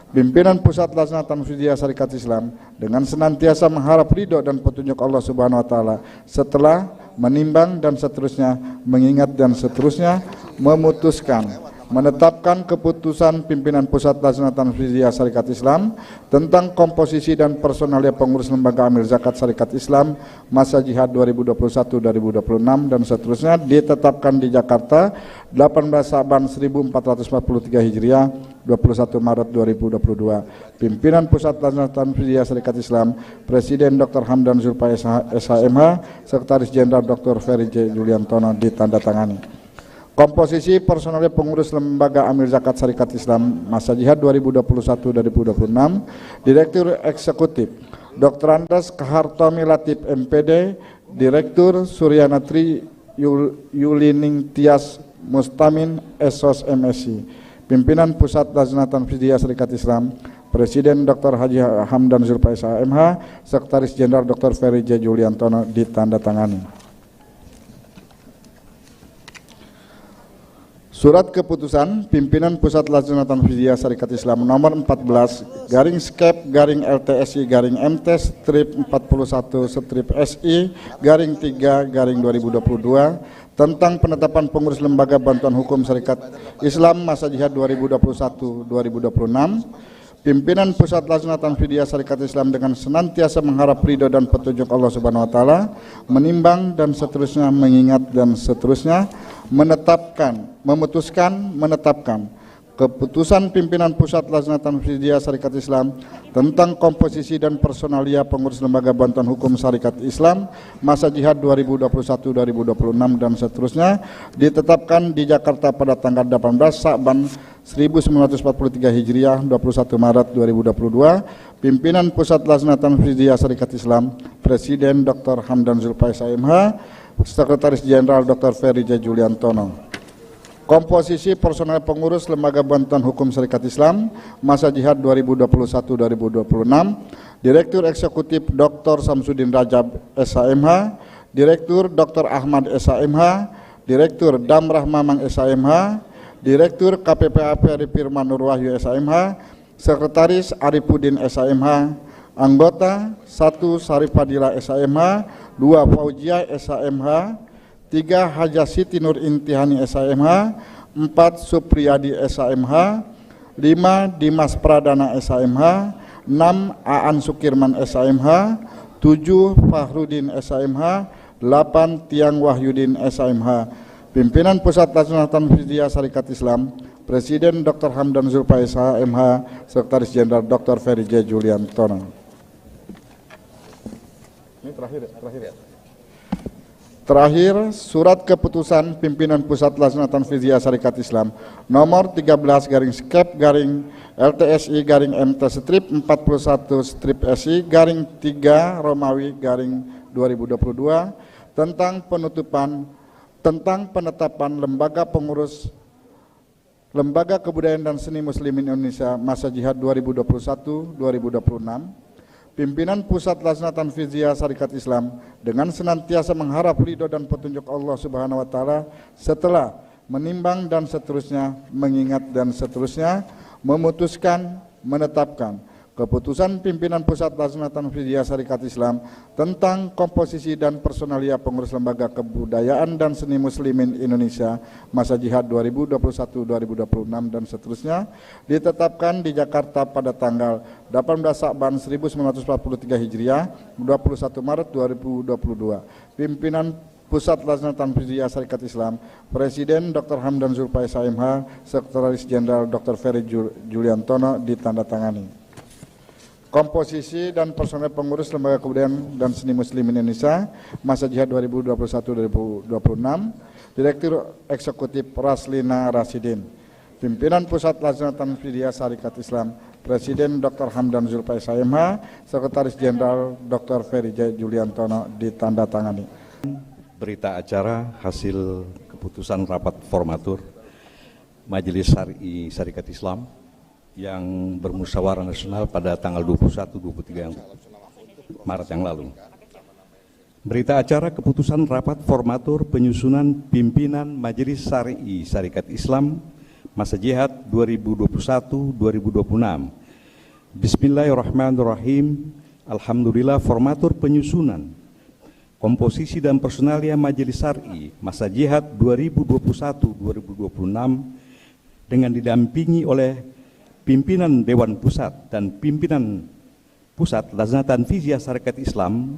Pimpinan Pusat Laksana Tanfidiyah Syarikat Islam dengan senantiasa mengharap ridho dan petunjuk Allah Subhanahu wa taala, setelah menimbang dan seterusnya, mengingat dan seterusnya, memutuskan, menetapkan keputusan pimpinan Pusat Laksana Tanfidiyah Syarikat Islam tentang komposisi dan personalia pengurus lembaga amil zakat Syarikat Islam masa jihad 2021-2026 dan seterusnya, ditetapkan di Jakarta 18 Sa'ban 1443 Hijriah, 21 Maret 2022. Pimpinan Pusat Laksana Tanfidiyah Syarikat Islam, Presiden Dr. Hamdan Zulfa SHMH, Sekretaris Jenderal Dr. Ferry J. Juliantono, ditandatangani. Komposisi personalia pengurus lembaga amil zakat Syarikat Islam masa jihad 2021-2026, Direktur Eksekutif Dr. Andes Kahartomi Latif MPD, Direktur Suryanatri Yulining Tias Mustamin Esos MSI. Pimpinan Pusat Laksana Tanfidiyah Syarikat Islam, Presiden Dr. Haji Hamdan Zulfa SHMH, Sekretaris Jenderal Dr. Ferry J. Juliantono, ditandatangani. Surat Keputusan Pimpinan Pusat Laksana Tanfidiyah Syarikat Islam nomor 14 garing skep garing LTSI garing MT strip 41 strip SI garing 3 garing 2022 tentang penetapan pengurus lembaga bantuan hukum Syarikat Islam masa jihad 2021-2026. Pimpinan Pusat Laksana Tanfidiyah Syarikat Islam dengan senantiasa mengharap ridho dan petunjuk Allah Subhanahu wa taala, menimbang dan seterusnya, mengingat dan seterusnya, menetapkan keputusan pimpinan Pusat Laksana Tanfidiyah Syarikat Islam tentang komposisi dan personalia pengurus lembaga bantuan hukum Syarikat Islam masa jihad 2021-2026 dan seterusnya, ditetapkan di Jakarta pada tanggal 18 Sa'ban 1943 Hijriah, 21 Maret 2022. Pimpinan Pusat Laksana Tanfidiyah Syarikat Islam, Presiden Dr. Hamdan Zulfa SHMH, Sekretaris Jenderal Dr. Ferry J. Juliantono. Komposisi personel pengurus lembaga bantuan hukum Syarikat Islam masa jihad 2021-2026, Direktur Eksekutif Dr. Samsudin Rajab SHMH, Direktur Dr. Ahmad SHMH, Direktur Damrah Mamang SHMH, Direktur KPPA Ferry Firman Nur Wahyu SHMH, Sekretaris Arifudin SHMH, Anggota 1 Sarif Fadila SHMH, 2 Fauzia SHMH, 3 Haja Siti Nur Intihani SHMH, 4 Supriyadi SHMH, 5 Dimas Pradana SHMH, 6 Aan Sukirman SHMH, 7 Fahrudin SHMH, 8 Tiang Wahyudin SHMH. Pimpinan Pusat Laksana Tanfidiyah Syarikat Islam, Presiden Dr. Hamdan Zulfa SHMH, Sekretaris Jenderal Dr. Ferry J. Juliantono. Ini terakhir, Surat Keputusan Pimpinan Pusat Laksana Tanfidiyah Syarikat Islam nomor 13 garing skep garing LTSI garing MT strip 41 strip SI garing 3 Romawi garing 2022 tentang penetapan lembaga pengurus Lembaga Kebudayaan dan Seni Muslimin Indonesia masa jihad 2021-2026. Pimpinan Pusat Laksana Tanfidiyah Syarikat Islam dengan senantiasa mengharap ridho dan petunjuk Allah Subhanahu wa taala, setelah menimbang dan seterusnya, mengingat dan seterusnya, memutuskan, menetapkan keputusan pimpinan Pusat Laksana Tanfidiyah Syarikat Islam tentang komposisi dan personalia pengurus Lembaga Kebudayaan dan Seni Muslimin Indonesia masa jihad 2021-2026 dan seterusnya, ditetapkan di Jakarta pada tanggal 18 Sa'ban 1943 Hijriah, 21 Maret 2022. Pimpinan Pusat Laksana Tanfidiyah Syarikat Islam, Presiden Dr. Hamdan Zulfa SHMH, Sekretaris Jenderal Dr. Ferry Juliantono, ditandatangani. Komposisi dan personel pengurus Lembaga Kebudayaan dan Seni Muslim Indonesia masa jihad 2021-2026, Direktur Eksekutif Raslina Rasidin. Pimpinan Pusat Laksana Tanfidiyah Syarikat Islam, Presiden Dr. Hamdan Zulfa SHMH, Sekretaris Jenderal Dr. Ferry J. Juliantono, ditandatangani. Berita acara hasil keputusan rapat formatur Majelis Syari'i Syarikat Islam yang bermusyawarah nasional pada tanggal 21-23 Maret yang lalu. Berita acara keputusan rapat formatur penyusunan pimpinan Majelis Syari'i Syarikat Islam masa jihad 2021-2026 Bismillahirrahmanirrahim. Alhamdulillah, formatur penyusunan komposisi dan personalia Majelis Syar'i Masa Jihad 2021-2026 dengan didampingi oleh pimpinan Dewan Pusat dan pimpinan Pusat Lajnah Tanfiziyah Sarekat Islam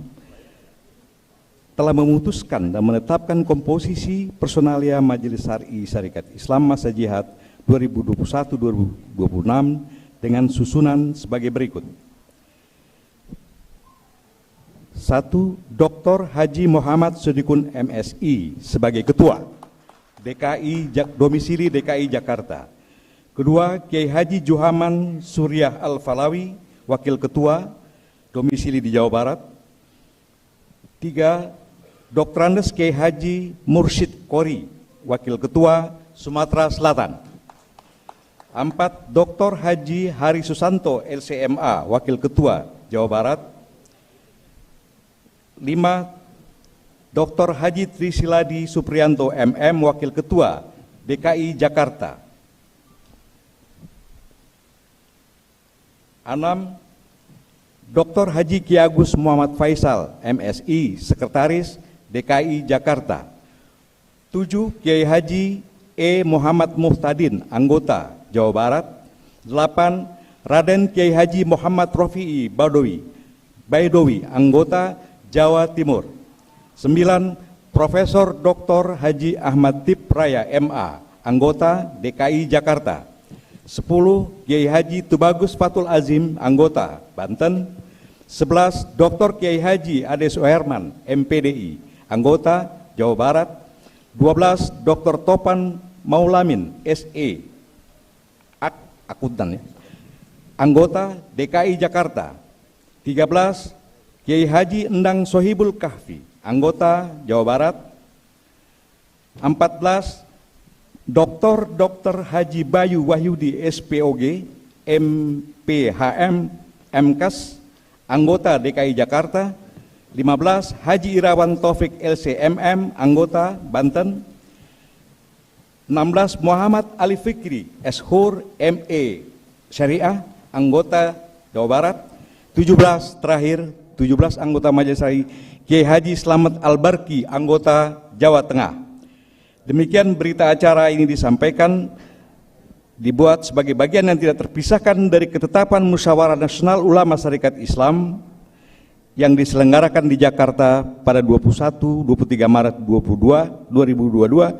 telah memutuskan dan menetapkan komposisi personalia Majelis Syar'i Sarekat Islam Masa Jihad 2021-2026 dengan susunan sebagai berikut. 1. Dr. Haji Muhammad Sodikun MSI sebagai Ketua domisili DKI Jakarta. Kedua, Kiai Haji Juhaman Suryah Al-Falawi, Wakil Ketua, domisili di Jawa Barat. 3. Dr. Andes Kiai Haji Mursyid Qori, Wakil Ketua, Sumatera Selatan. 4. Dr. Haji Hari Susanto LCMA, Wakil Ketua, Jawa Barat. 5. Dr. Haji Trisiladi Supriyanto MM, Wakil Ketua, DKI Jakarta. 6. Dr. Haji Ki Agus Muhammad Faisal MSI, Sekretaris DKI Jakarta. 7. Kiai Haji E. Muhammad Muhtadin, Anggota Jawa Barat. 8. Raden Kiai Haji Muhammad Rofi'i Baidowi, Anggota Jawa Timur. 9. Profesor Dr. Haji Ahmad Tip Raya MA, Anggota DKI Jakarta. 10. Kiai Haji Tubagus Fatul Azim, Anggota Banten. 11. Dr. Kiai Haji Ade Suherman MPDI, Anggota Jawa Barat. 12. Dr. Topan Maulamin SE, akuntan ya, Anggota DKI Jakarta. 13. Kiai Haji Endang Sohibul Kahfi, Anggota Jawa Barat. 14. Dr. Haji Bayu Wahyudi SPOG MPHM MKes, Anggota DKI Jakarta. 15. Haji Irawan Taufik LCMM, Anggota Banten. 16. Muhammad Ali Fikri Eshur ME Syariah, Anggota Jawa Barat. 17. Terakhir, 17 anggota Majelis Syar'i Kiai Haji Slamet Al-Barki, Anggota Jawa Tengah. Demikian berita acara ini disampaikan, dibuat sebagai bagian yang tidak terpisahkan dari ketetapan Musyawarah Nasional Ulama Syarikat Islam yang diselenggarakan di Jakarta pada 21-23 Maret 2022.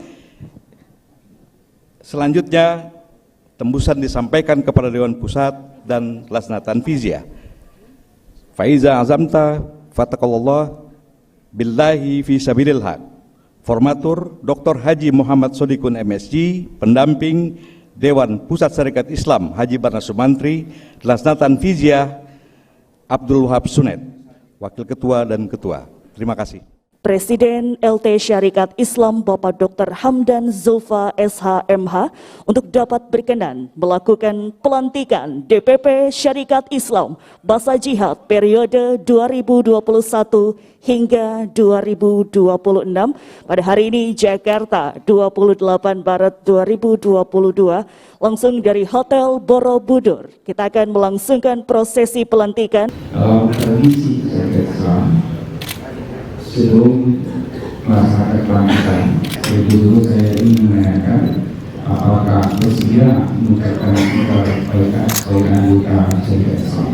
Selanjutnya, tembusan disampaikan kepada Dewan Pusat dan Lajnah Tanfiziyah. Faiza azamta fatakallah billahi fi sabilil haq. Formatur Dr. Haji Muhammad Sodikun MSG, pendamping Dewan Pusat Sarekat Islam Haji Barna Sumantri, Lajnah Tanfiziyah Abdul Wahab Sunet, Wakil Ketua dan Ketua. Terima kasih. Presiden LT Syarikat Islam Bapak Dr. Hamdan Zulfa SHMH untuk dapat berkenan melakukan pelantikan DPP Syarikat Islam Masa Jihad periode 2021 hingga 2026 pada hari ini Jakarta 28 Maret 2022 langsung dari Hotel Borobudur. Kita akan melangsungkan prosesi pelantikan. Dalam tradisi Syarikat Islam, sebelum melaksanakan pelantikan, lebih dulu saya ingin menanyakan apakah bersedia mengucapkan kepada anggota Syarikat Islam.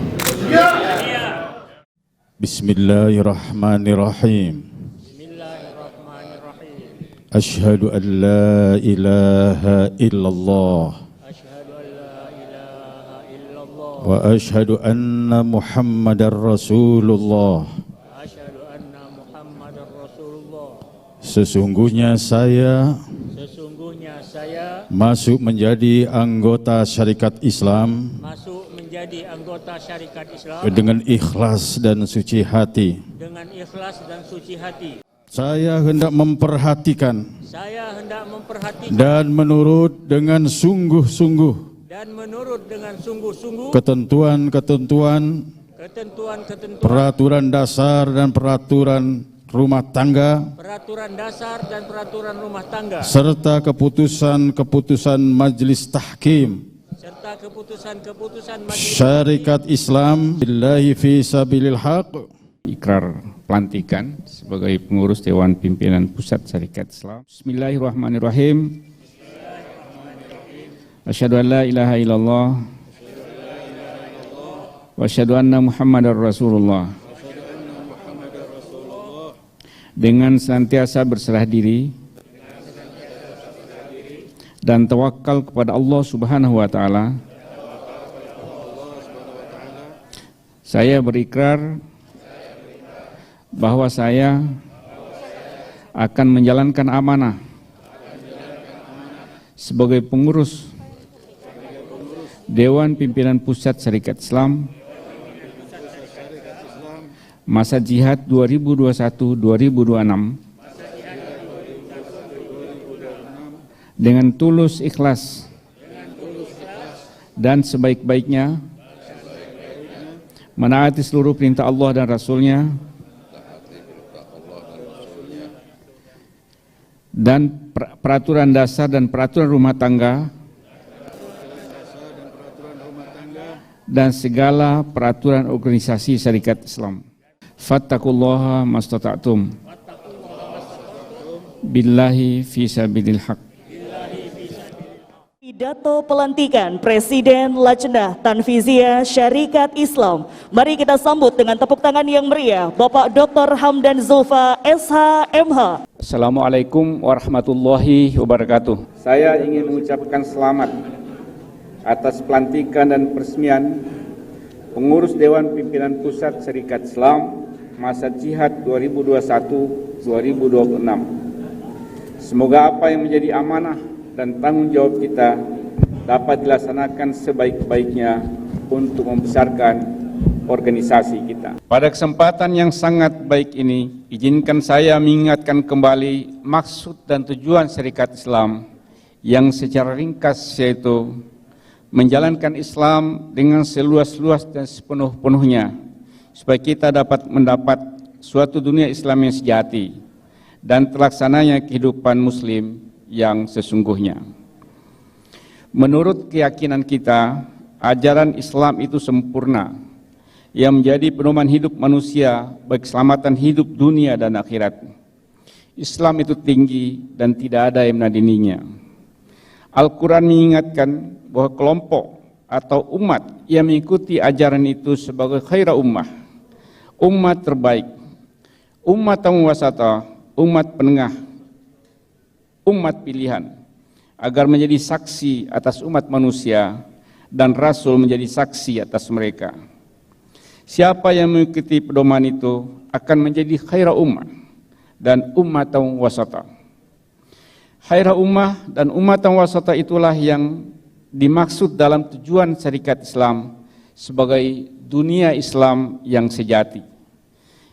Bismillahirrahmanirrahim. Asyhadu an la ilaha illallah wa asyhadu anna Muhammadar Rasulullah. Sesungguhnya saya masuk menjadi anggota Syarikat Islam dengan ikhlas dan suci hati. Saya hendak memperhatikan dan menurut dengan sungguh-sungguh ketentuan-ketentuan, peraturan dasar dan peraturan rumah tangga, serta keputusan-keputusan Majelis Tahkim serta keputusan-keputusan Majelis Syarikat Islam billahi fi sabilil haq. Ikrar pelantikan sebagai pengurus Dewan Pimpinan Pusat Syarikat Islam. Bismillahirrahmanirrahim. Asyhadu an la ilaha illallah wa asyhadu anna Muhammadar Rasulullah. Dengan senantiasa berserah diri dan tawakal kepada Allah Subhanahu wa taala, saya berikrar bahwa saya akan menjalankan amanah sebagai pengurus Dewan Pimpinan Pusat Syarikat Islam masa jihad 2021-2026 dengan tulus ikhlas dan sebaik-baiknya menaati seluruh perintah Allah dan Rasul-Nya dan peraturan dasar dan peraturan rumah tangga dan segala peraturan organisasi syarikat Islam. Fattaqullaha mastata'tum billahi fi sabilil haq. Pidato pelantikan Presiden Lajnah Tanfiziyah Syarikat Islam. Mari kita sambut dengan tepuk tangan yang meriah Bapak Dr. Hamdan Zulfa SHMH. Assalamualaikum warahmatullahi wabarakatuh. Saya ingin mengucapkan selamat atas pelantikan dan peresmian pengurus Dewan Pimpinan Pusat Syarikat Islam masa jihad 2021-2026. Semoga apa yang menjadi amanah dan tanggung jawab kita dapat dilaksanakan sebaik-baiknya untuk membesarkan organisasi kita. Pada kesempatan yang sangat baik ini, izinkan saya mengingatkan kembali maksud dan tujuan Syarikat Islam yang secara ringkas yaitu menjalankan Islam dengan seluas-luas dan sepenuh-penuhnya supaya kita dapat mendapat suatu dunia Islam yang sejati dan terlaksananya kehidupan Muslim yang sesungguhnya. Menurut keyakinan kita, ajaran Islam itu sempurna yang menjadi pedoman hidup manusia bagi keselamatan hidup dunia dan akhirat. Islam itu tinggi dan tidak ada yang menandinginya. Al-Quran mengingatkan bahwa kelompok atau umat yang mengikuti ajaran itu sebagai khaira ummah, umat terbaik, umat wasata, umat penengah, umat pilihan, agar menjadi saksi atas umat manusia dan Rasul menjadi saksi atas mereka. Siapa yang mengikuti pedoman itu akan menjadi khaira ummah dan ummatan wasata. Khaira ummah dan ummatan wasata itulah yang dimaksud dalam tujuan Syarikat Islam sebagai dunia Islam yang sejati,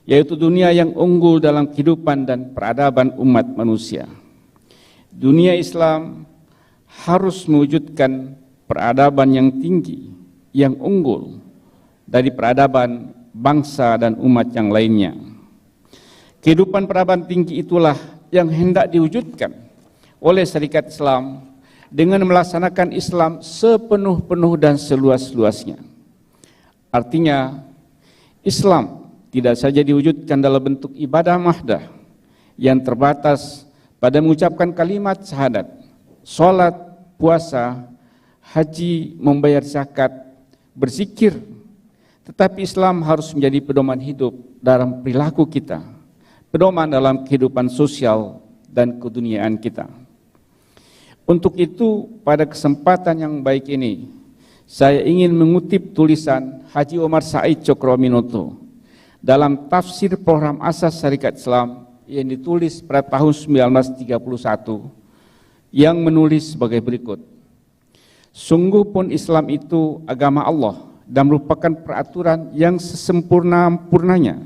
yaitu dunia yang unggul dalam kehidupan dan peradaban umat manusia. Dunia Islam harus mewujudkan peradaban yang tinggi, yang unggul dari peradaban bangsa dan umat yang lainnya. Kehidupan peradaban tinggi itulah yang hendak diwujudkan oleh Syarikat Islam dengan melaksanakan Islam sepenuh-penuh dan seluas-luasnya. Artinya, Islam tidak saja diwujudkan dalam bentuk ibadah mahdah yang terbatas pada mengucapkan kalimat syahadat, sholat, puasa, haji, membayar zakat, berzikir, tetapi Islam harus menjadi pedoman hidup dalam perilaku kita, pedoman dalam kehidupan sosial dan keduniaan kita. Untuk itu, pada kesempatan yang baik ini, saya ingin mengutip tulisan Haji Omar Said Cokroaminoto dalam tafsir program asas Syarikat Islam yang ditulis pada tahun 1931 yang menulis sebagai berikut. Sungguh pun Islam itu agama Allah dan merupakan peraturan yang sesempurna-purnanya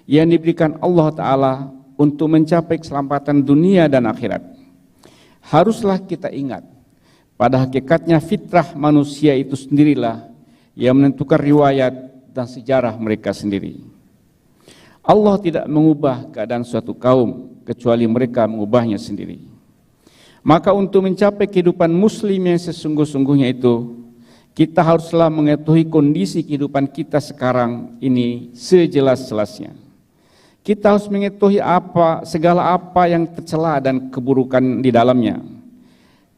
yang diberikan Allah Ta'ala untuk mencapai keselamatan dunia dan akhirat. Haruslah kita ingat, pada hakikatnya fitrah manusia itu sendirilah yang menentukan riwayat dan sejarah mereka sendiri. Allah tidak mengubah keadaan suatu kaum kecuali mereka mengubahnya sendiri. Maka untuk mencapai kehidupan muslim yang sesungguh-sungguhnya itu, kita haruslah mengetahui kondisi kehidupan kita sekarang ini sejelas-jelasnya. Kita harus mengetahui segala apa yang tercela dan keburukan di dalamnya.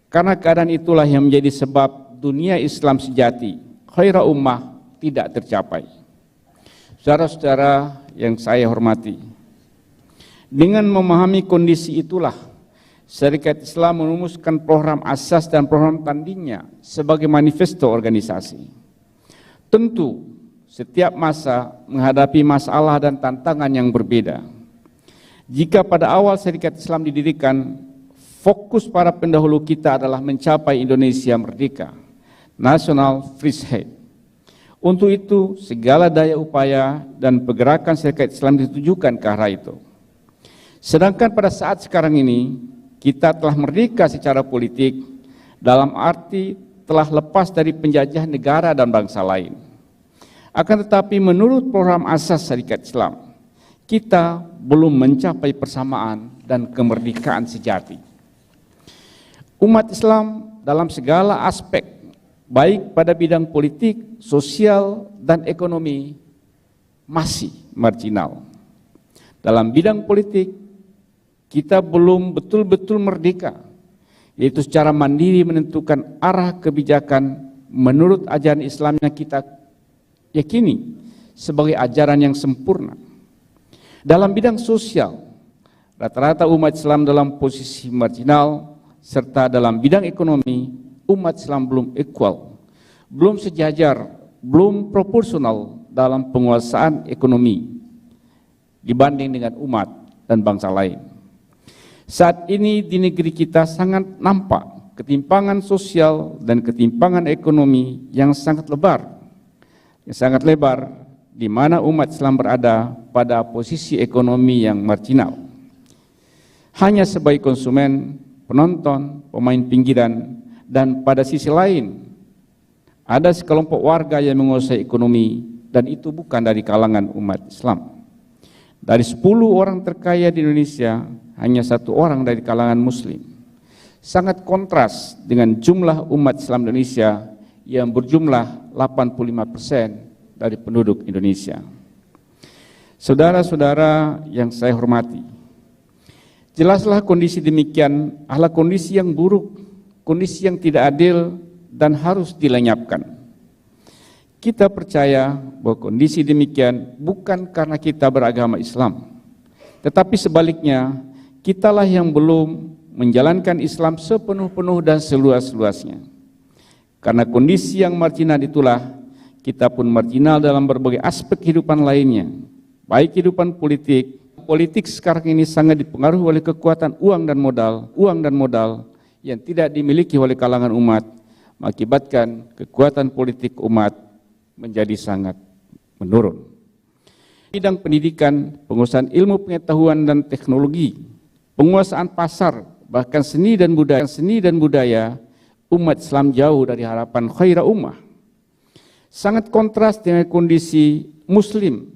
Karena keadaan itulah yang menjadi sebab dunia Islam sejati, khairah ummah, tidak tercapai. Saudara-saudara yang saya hormati, dengan memahami kondisi itulah Syarikat Islam merumuskan program asas dan program tandingnya sebagai manifesto organisasi. Tentu setiap masa menghadapi masalah dan tantangan yang berbeda. Jika pada awal Syarikat Islam didirikan, fokus para pendahulu kita adalah mencapai Indonesia merdeka, national free state. Untuk itu, segala daya upaya dan pergerakan Syarikat Islam ditujukan ke arah itu. Sedangkan pada saat sekarang ini, kita telah merdeka secara politik, dalam arti telah lepas dari penjajah negara dan bangsa lain. Akan tetapi menurut program asas Syarikat Islam, kita belum mencapai persamaan dan kemerdekaan sejati. Umat Islam dalam segala aspek, baik pada bidang politik, sosial, dan ekonomi, masih marginal. Dalam bidang politik, kita belum betul-betul merdeka, yaitu secara mandiri menentukan arah kebijakan menurut ajaran Islam yang kita yakini sebagai ajaran yang sempurna. Dalam bidang sosial, rata-rata umat Islam dalam posisi marginal, serta dalam bidang ekonomi, umat Islam belum equal, belum sejajar, belum proporsional dalam penguasaan ekonomi dibanding dengan umat dan bangsa lain. Saat ini di negeri kita sangat nampak ketimpangan sosial dan ketimpangan ekonomi yang sangat lebar, di mana umat Islam berada pada posisi ekonomi yang marginal. Hanya sebagai konsumen, penonton, pemain pinggiran, dan pada sisi lain, ada sekelompok warga yang menguasai ekonomi, dan itu bukan dari kalangan umat Islam. Dari 10 orang terkaya di Indonesia, hanya 1 orang dari kalangan Muslim. Sangat kontras dengan jumlah umat Islam Indonesia yang berjumlah 85% dari penduduk Indonesia. Saudara-saudara yang saya hormati, jelaslah kondisi demikian adalah kondisi yang buruk, kondisi yang tidak adil dan harus dilenyapkan. Kita percaya bahwa kondisi demikian bukan karena kita beragama Islam, tetapi sebaliknya, kitalah yang belum menjalankan Islam sepenuh-penuh dan seluas-luasnya. Karena kondisi yang marginal itulah, kita pun marginal dalam berbagai aspek kehidupan lainnya, baik kehidupan politik. Politik sekarang ini sangat dipengaruhi oleh kekuatan uang dan modal yang tidak dimiliki oleh kalangan umat, mengakibatkan kekuatan politik umat menjadi sangat menurun. Bidang pendidikan, penguasaan ilmu pengetahuan dan teknologi, penguasaan pasar, bahkan seni dan budaya, umat Islam jauh dari harapan khairah ummah. Sangat kontras dengan kondisi Muslim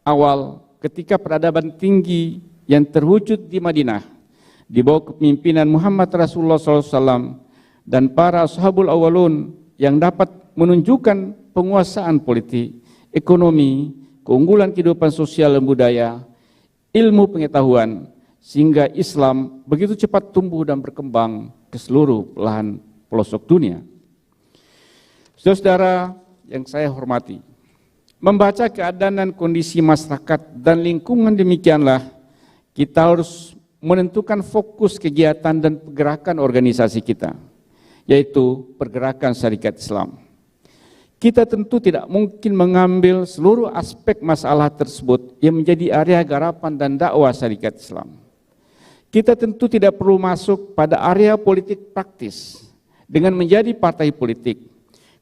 awal ketika peradaban tinggi yang terwujud di Madinah, di bawah kepemimpinan Muhammad Rasulullah SAW dan para ashabul awalun yang dapat menunjukkan penguasaan politik, ekonomi, keunggulan kehidupan sosial dan budaya, ilmu pengetahuan, sehingga Islam begitu cepat tumbuh dan berkembang ke seluruh belahan pelosok dunia. Saudara-saudara yang saya hormati, membaca keadaan dan kondisi masyarakat dan lingkungan demikianlah kita harus menentukan fokus kegiatan dan pergerakan organisasi kita, yaitu pergerakan Syarikat Islam. Kita tentu tidak mungkin mengambil seluruh aspek masalah tersebut yang menjadi area garapan dan dakwah Syarikat Islam. Kita tentu tidak perlu masuk pada area politik praktis dengan menjadi partai politik,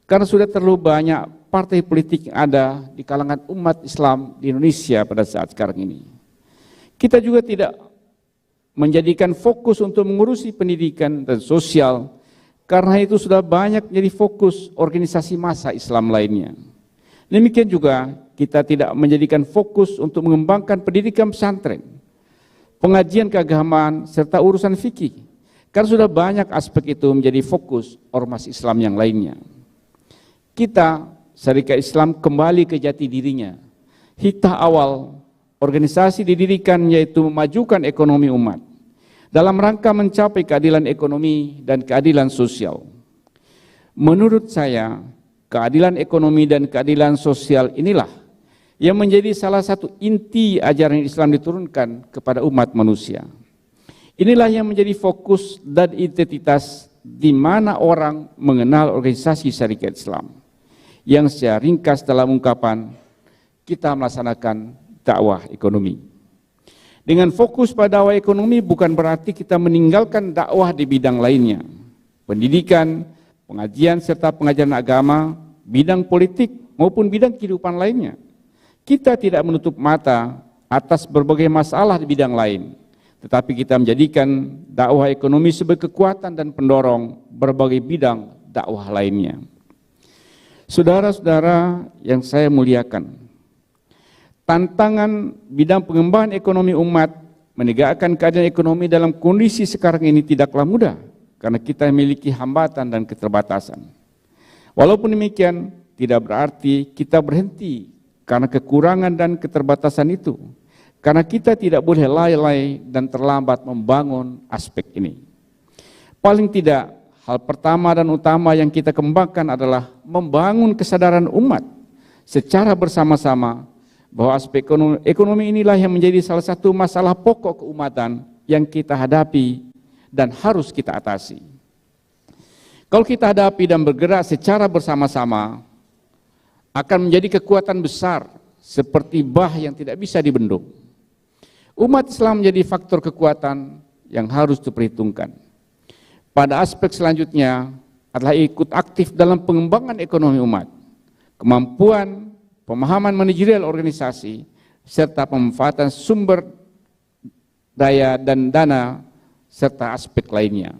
karena sudah terlalu banyak partai politik yang ada di kalangan umat Islam di Indonesia pada saat sekarang ini. Kita juga tidak menjadikan fokus untuk mengurusi pendidikan dan sosial, karena itu sudah banyak menjadi fokus organisasi massa Islam lainnya. Demikian juga kita tidak menjadikan fokus untuk mengembangkan pendidikan pesantren, pengajian keagamaan, serta urusan fikih, karena sudah banyak aspek itu menjadi fokus ormas Islam yang lainnya. kita, Syarikat Islam, kembali ke jati dirinya. Hitah awal organisasi didirikan yaitu memajukan ekonomi umat dalam rangka mencapai keadilan ekonomi dan keadilan sosial. Menurut saya, keadilan ekonomi dan keadilan sosial inilah yang menjadi salah satu inti ajaran Islam diturunkan kepada umat manusia. Inilah yang menjadi fokus dan identitas di mana orang mengenal organisasi Syarikat Islam, yang secara ringkas dalam ungkapan, kita melaksanakan dakwah ekonomi. Dengan fokus pada dakwah ekonomi bukan berarti kita meninggalkan dakwah di bidang lainnya, pendidikan, pengajian serta pengajaran agama, bidang politik maupun bidang kehidupan lainnya. Kita tidak menutup mata atas berbagai masalah di bidang lain, tetapi kita menjadikan dakwah ekonomi sebagai kekuatan dan pendorong berbagai bidang dakwah lainnya. Saudara-saudara yang saya muliakan, tantangan bidang pengembangan ekonomi umat menegakkan keadilan ekonomi dalam kondisi sekarang ini tidaklah mudah karena kita memiliki hambatan dan keterbatasan. Walaupun demikian, tidak berarti kita berhenti karena kekurangan dan keterbatasan itu, karena kita tidak boleh lalai dan terlambat membangun aspek ini. Paling tidak, hal pertama dan utama yang kita kembangkan adalah membangun kesadaran umat secara bersama-sama bahwa aspek ekonomi inilah yang menjadi salah satu masalah pokok keumatan yang kita hadapi dan harus kita atasi. Kalau kita hadapi dan bergerak secara bersama-sama, akan menjadi kekuatan besar seperti bah yang tidak bisa dibendung. Umat Islam menjadi faktor kekuatan yang harus diperhitungkan. Pada aspek selanjutnya adalah ikut aktif dalam pengembangan ekonomi umat, kemampuan, pemahaman manajerial organisasi, serta pemanfaatan sumber daya dan dana, serta aspek lainnya.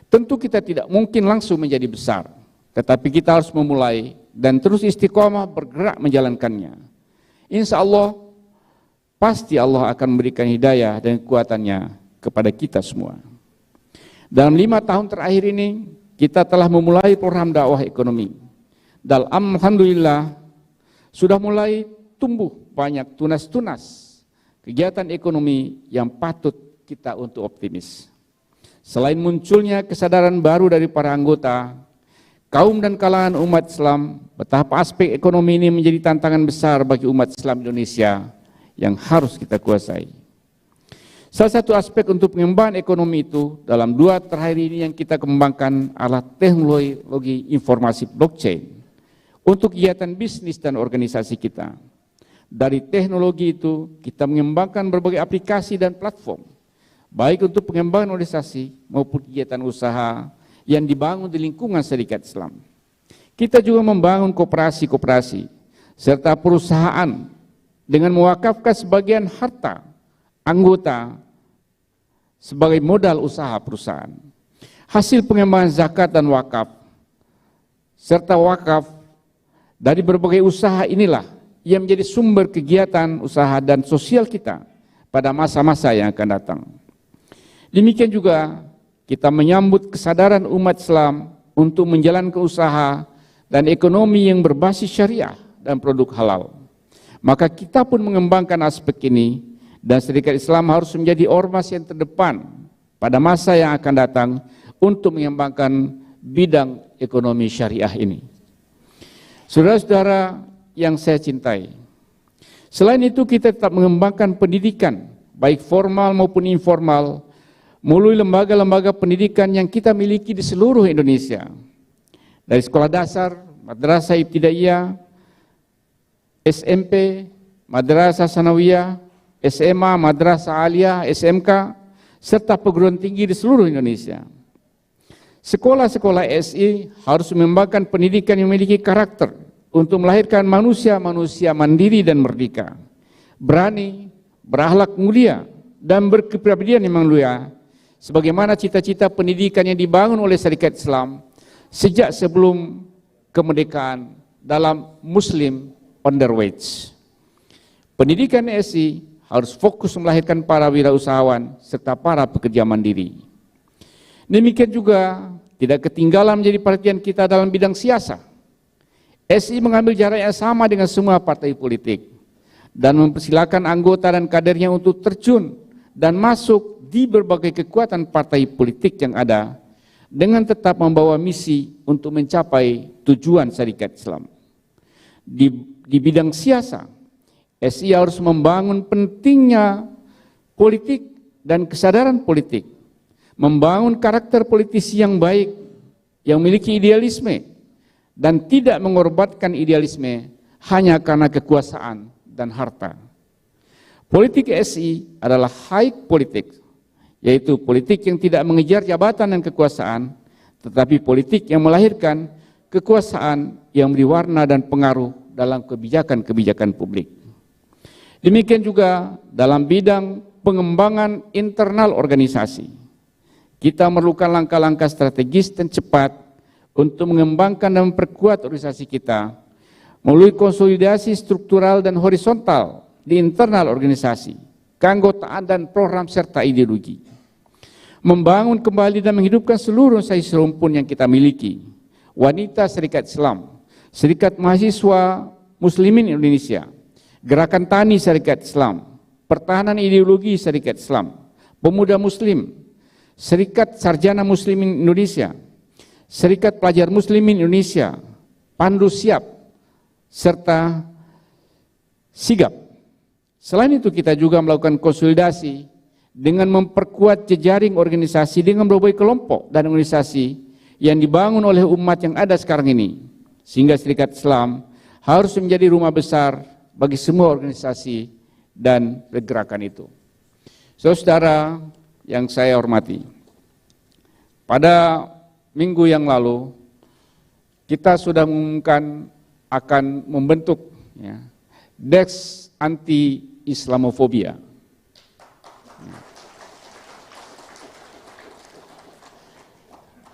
Tentu kita tidak mungkin langsung menjadi besar, tetapi kita harus memulai dan terus istiqomah bergerak menjalankannya. Insya Allah, pasti Allah akan memberikan hidayah dan kekuatannya kepada kita semua. Dalam 5 tahun terakhir ini, kita telah memulai program dakwah ekonomi. Dan alhamdulillah, sudah mulai tumbuh banyak tunas-tunas kegiatan ekonomi yang patut kita untuk optimis. Selain munculnya kesadaran baru dari para anggota, kaum dan kalangan umat Islam, betapa aspek ekonomi ini menjadi tantangan besar bagi umat Islam Indonesia yang harus kita kuasai. Salah satu aspek untuk pengembangan ekonomi itu dalam 2 terakhir ini yang kita kembangkan adalah teknologi informasi blockchain untuk kegiatan bisnis dan organisasi kita. Dari teknologi itu kita mengembangkan berbagai aplikasi dan platform, baik untuk pengembangan organisasi maupun kegiatan usaha yang dibangun di lingkungan Syarikat Islam. Kita juga membangun koperasi-koperasi serta perusahaan dengan mewakafkan sebagian harta anggota sebagai modal usaha perusahaan. Hasil pengembangan zakat dan wakaf serta wakaf dari berbagai usaha inilah yang menjadi sumber kegiatan usaha dan sosial kita pada masa-masa yang akan datang. Demikian juga kita menyambut kesadaran umat Islam untuk menjalankan usaha dan ekonomi yang berbasis syariah dan produk halal. Maka kita pun mengembangkan aspek ini dan Syarikat Islam harus menjadi ormas yang terdepan pada masa yang akan datang untuk mengembangkan bidang ekonomi syariah ini. Saudara-saudara yang saya cintai, selain itu kita tetap mengembangkan pendidikan baik formal maupun informal melalui lembaga-lembaga pendidikan yang kita miliki di seluruh Indonesia. Dari sekolah dasar, madrasah ibtidaiyah, SMP, madrasah sanawiyah, SMA, madrasah aliyah, SMK, serta perguruan tinggi di seluruh Indonesia. Sekolah-sekolah SI harus mengembangkan pendidikan yang memiliki karakter untuk melahirkan manusia-manusia mandiri dan merdeka, berani, berakhlak mulia, dan berkepribadian yang mulia, sebagaimana cita-cita pendidikan yang dibangun oleh Syarikat Islam sejak sebelum kemerdekaan dalam Muslim Underweights. Pendidikan SI harus fokus melahirkan para wirausahawan serta para pekerja mandiri. Demikian juga tidak ketinggalan menjadi perhatian kita dalam bidang siasa. SI mengambil jarak yang sama dengan semua partai politik dan mempersilakan anggota dan kadernya untuk terjun dan masuk di berbagai kekuatan partai politik yang ada dengan tetap membawa misi untuk mencapai tujuan syarikat Islam. Di bidang siasa, SI harus membangun pentingnya politik dan kesadaran politik, membangun karakter politisi yang baik, yang memiliki idealisme, dan tidak mengorbankan idealisme hanya karena kekuasaan dan harta. Politik SI adalah high politik, yaitu politik yang tidak mengejar jabatan dan kekuasaan, tetapi politik yang melahirkan kekuasaan yang beri warna dan pengaruh dalam kebijakan-kebijakan publik. Demikian juga dalam bidang pengembangan internal organisasi. Kita memerlukan langkah-langkah strategis dan cepat untuk mengembangkan dan memperkuat organisasi kita melalui konsolidasi struktural dan horizontal di internal organisasi, keanggotaan dan program serta ideologi. Membangun kembali dan menghidupkan seluruh organisasi rumpun yang kita miliki. Wanita Serikat Islam, Serikat Mahasiswa Muslimin Indonesia, Gerakan Tani Serikat Islam, Pertahanan Ideologi Serikat Islam, Pemuda Muslim, Serikat Sarjana Muslimin Indonesia, Serikat Pelajar Muslimin Indonesia, Pandu Siap, serta Sigap. Selain itu kita juga melakukan konsolidasi dengan memperkuat jejaring organisasi dengan berbagai kelompok dan organisasi yang dibangun oleh umat yang ada sekarang ini, sehingga Serikat Islam harus menjadi rumah besar bagi semua organisasi dan pergerakan itu. Saudara yang saya hormati, pada minggu yang lalu kita sudah mengumumkan akan membentuk Desk Anti Islamofobia.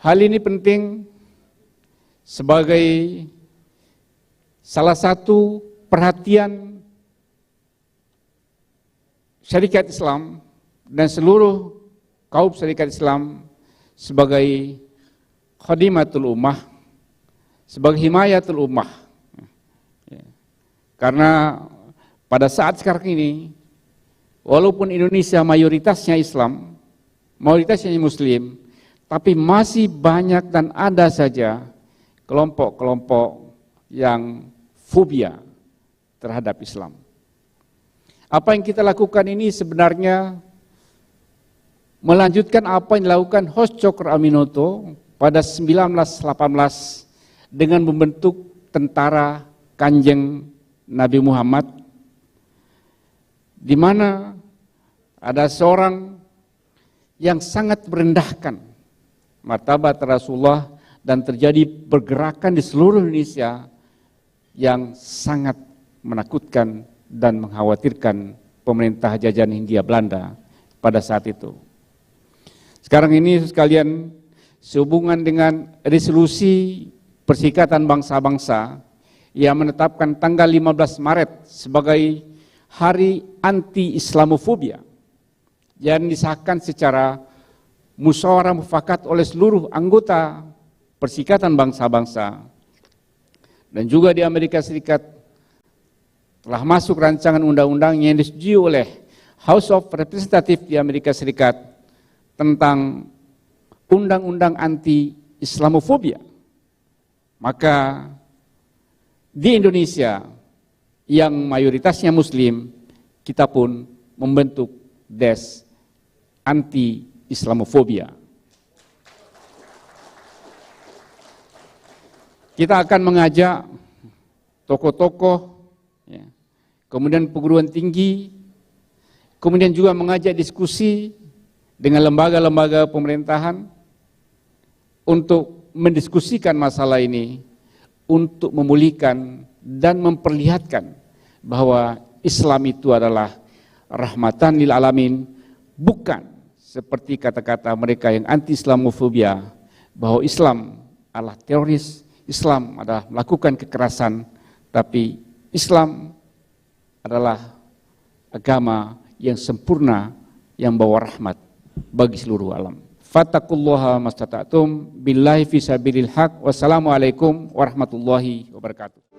Hal ini penting sebagai salah satu perhatian syarikat Islam dan seluruh kaum syarikat Islam sebagai khadimatul ummah, sebagai himayatul ummah. Karena pada saat sekarang ini, walaupun Indonesia mayoritasnya Islam, mayoritasnya Muslim, tapi masih banyak dan ada saja kelompok-kelompok yang fobia terhadap Islam. Apa yang kita lakukan ini sebenarnya melanjutkan apa yang dilakukan Hos Cokro Aminoto pada 1918 dengan membentuk tentara Kanjeng Nabi Muhammad, di mana ada seorang yang sangat merendahkan martabat Rasulullah dan terjadi pergerakan di seluruh Indonesia yang sangat menakutkan dan mengkhawatirkan pemerintah jajahan Hindia Belanda pada saat itu. Sekarang ini sekalian, sehubungan dengan resolusi Perserikatan Bangsa-Bangsa yang menetapkan tanggal 15 Maret sebagai Hari Anti-Islamofobia yang disahkan secara musyawarah mufakat oleh seluruh anggota Perserikatan Bangsa-Bangsa, dan juga di Amerika Serikat telah masuk rancangan undang-undang yang disetujui oleh House of Representatives di Amerika Serikat tentang undang-undang anti-Islamofobia. Maka di Indonesia yang mayoritasnya Muslim, kita pun membentuk Desk Anti-Islamofobia. Kita akan mengajak tokoh-tokoh, kemudian perguruan tinggi, kemudian juga mengajak diskusi dengan lembaga-lembaga pemerintahan untuk mendiskusikan masalah ini, untuk memulihkan dan memperlihatkan bahwa Islam itu adalah rahmatan lil alamin, bukan seperti kata-kata mereka yang anti-Islamofobia bahwa Islam adalah teroris, Islam adalah melakukan kekerasan, tapi Islam adalah agama yang sempurna yang bawa rahmat bagi seluruh alam. Fattaqullaha mastata'tum billahi fi sabilil haq. Wassalamualaikum warahmatullahi wabarakatuh.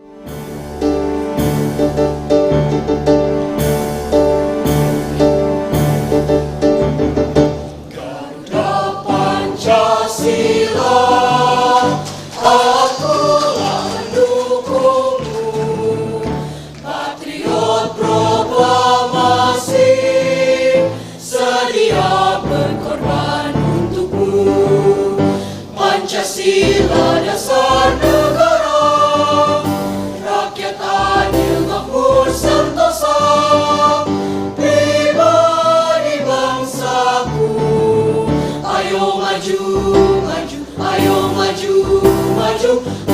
Pancasila dasar negara, rakyat adil makmur sentosa, pribadi bangsaku. Ayo maju, maju, ayo maju, maju.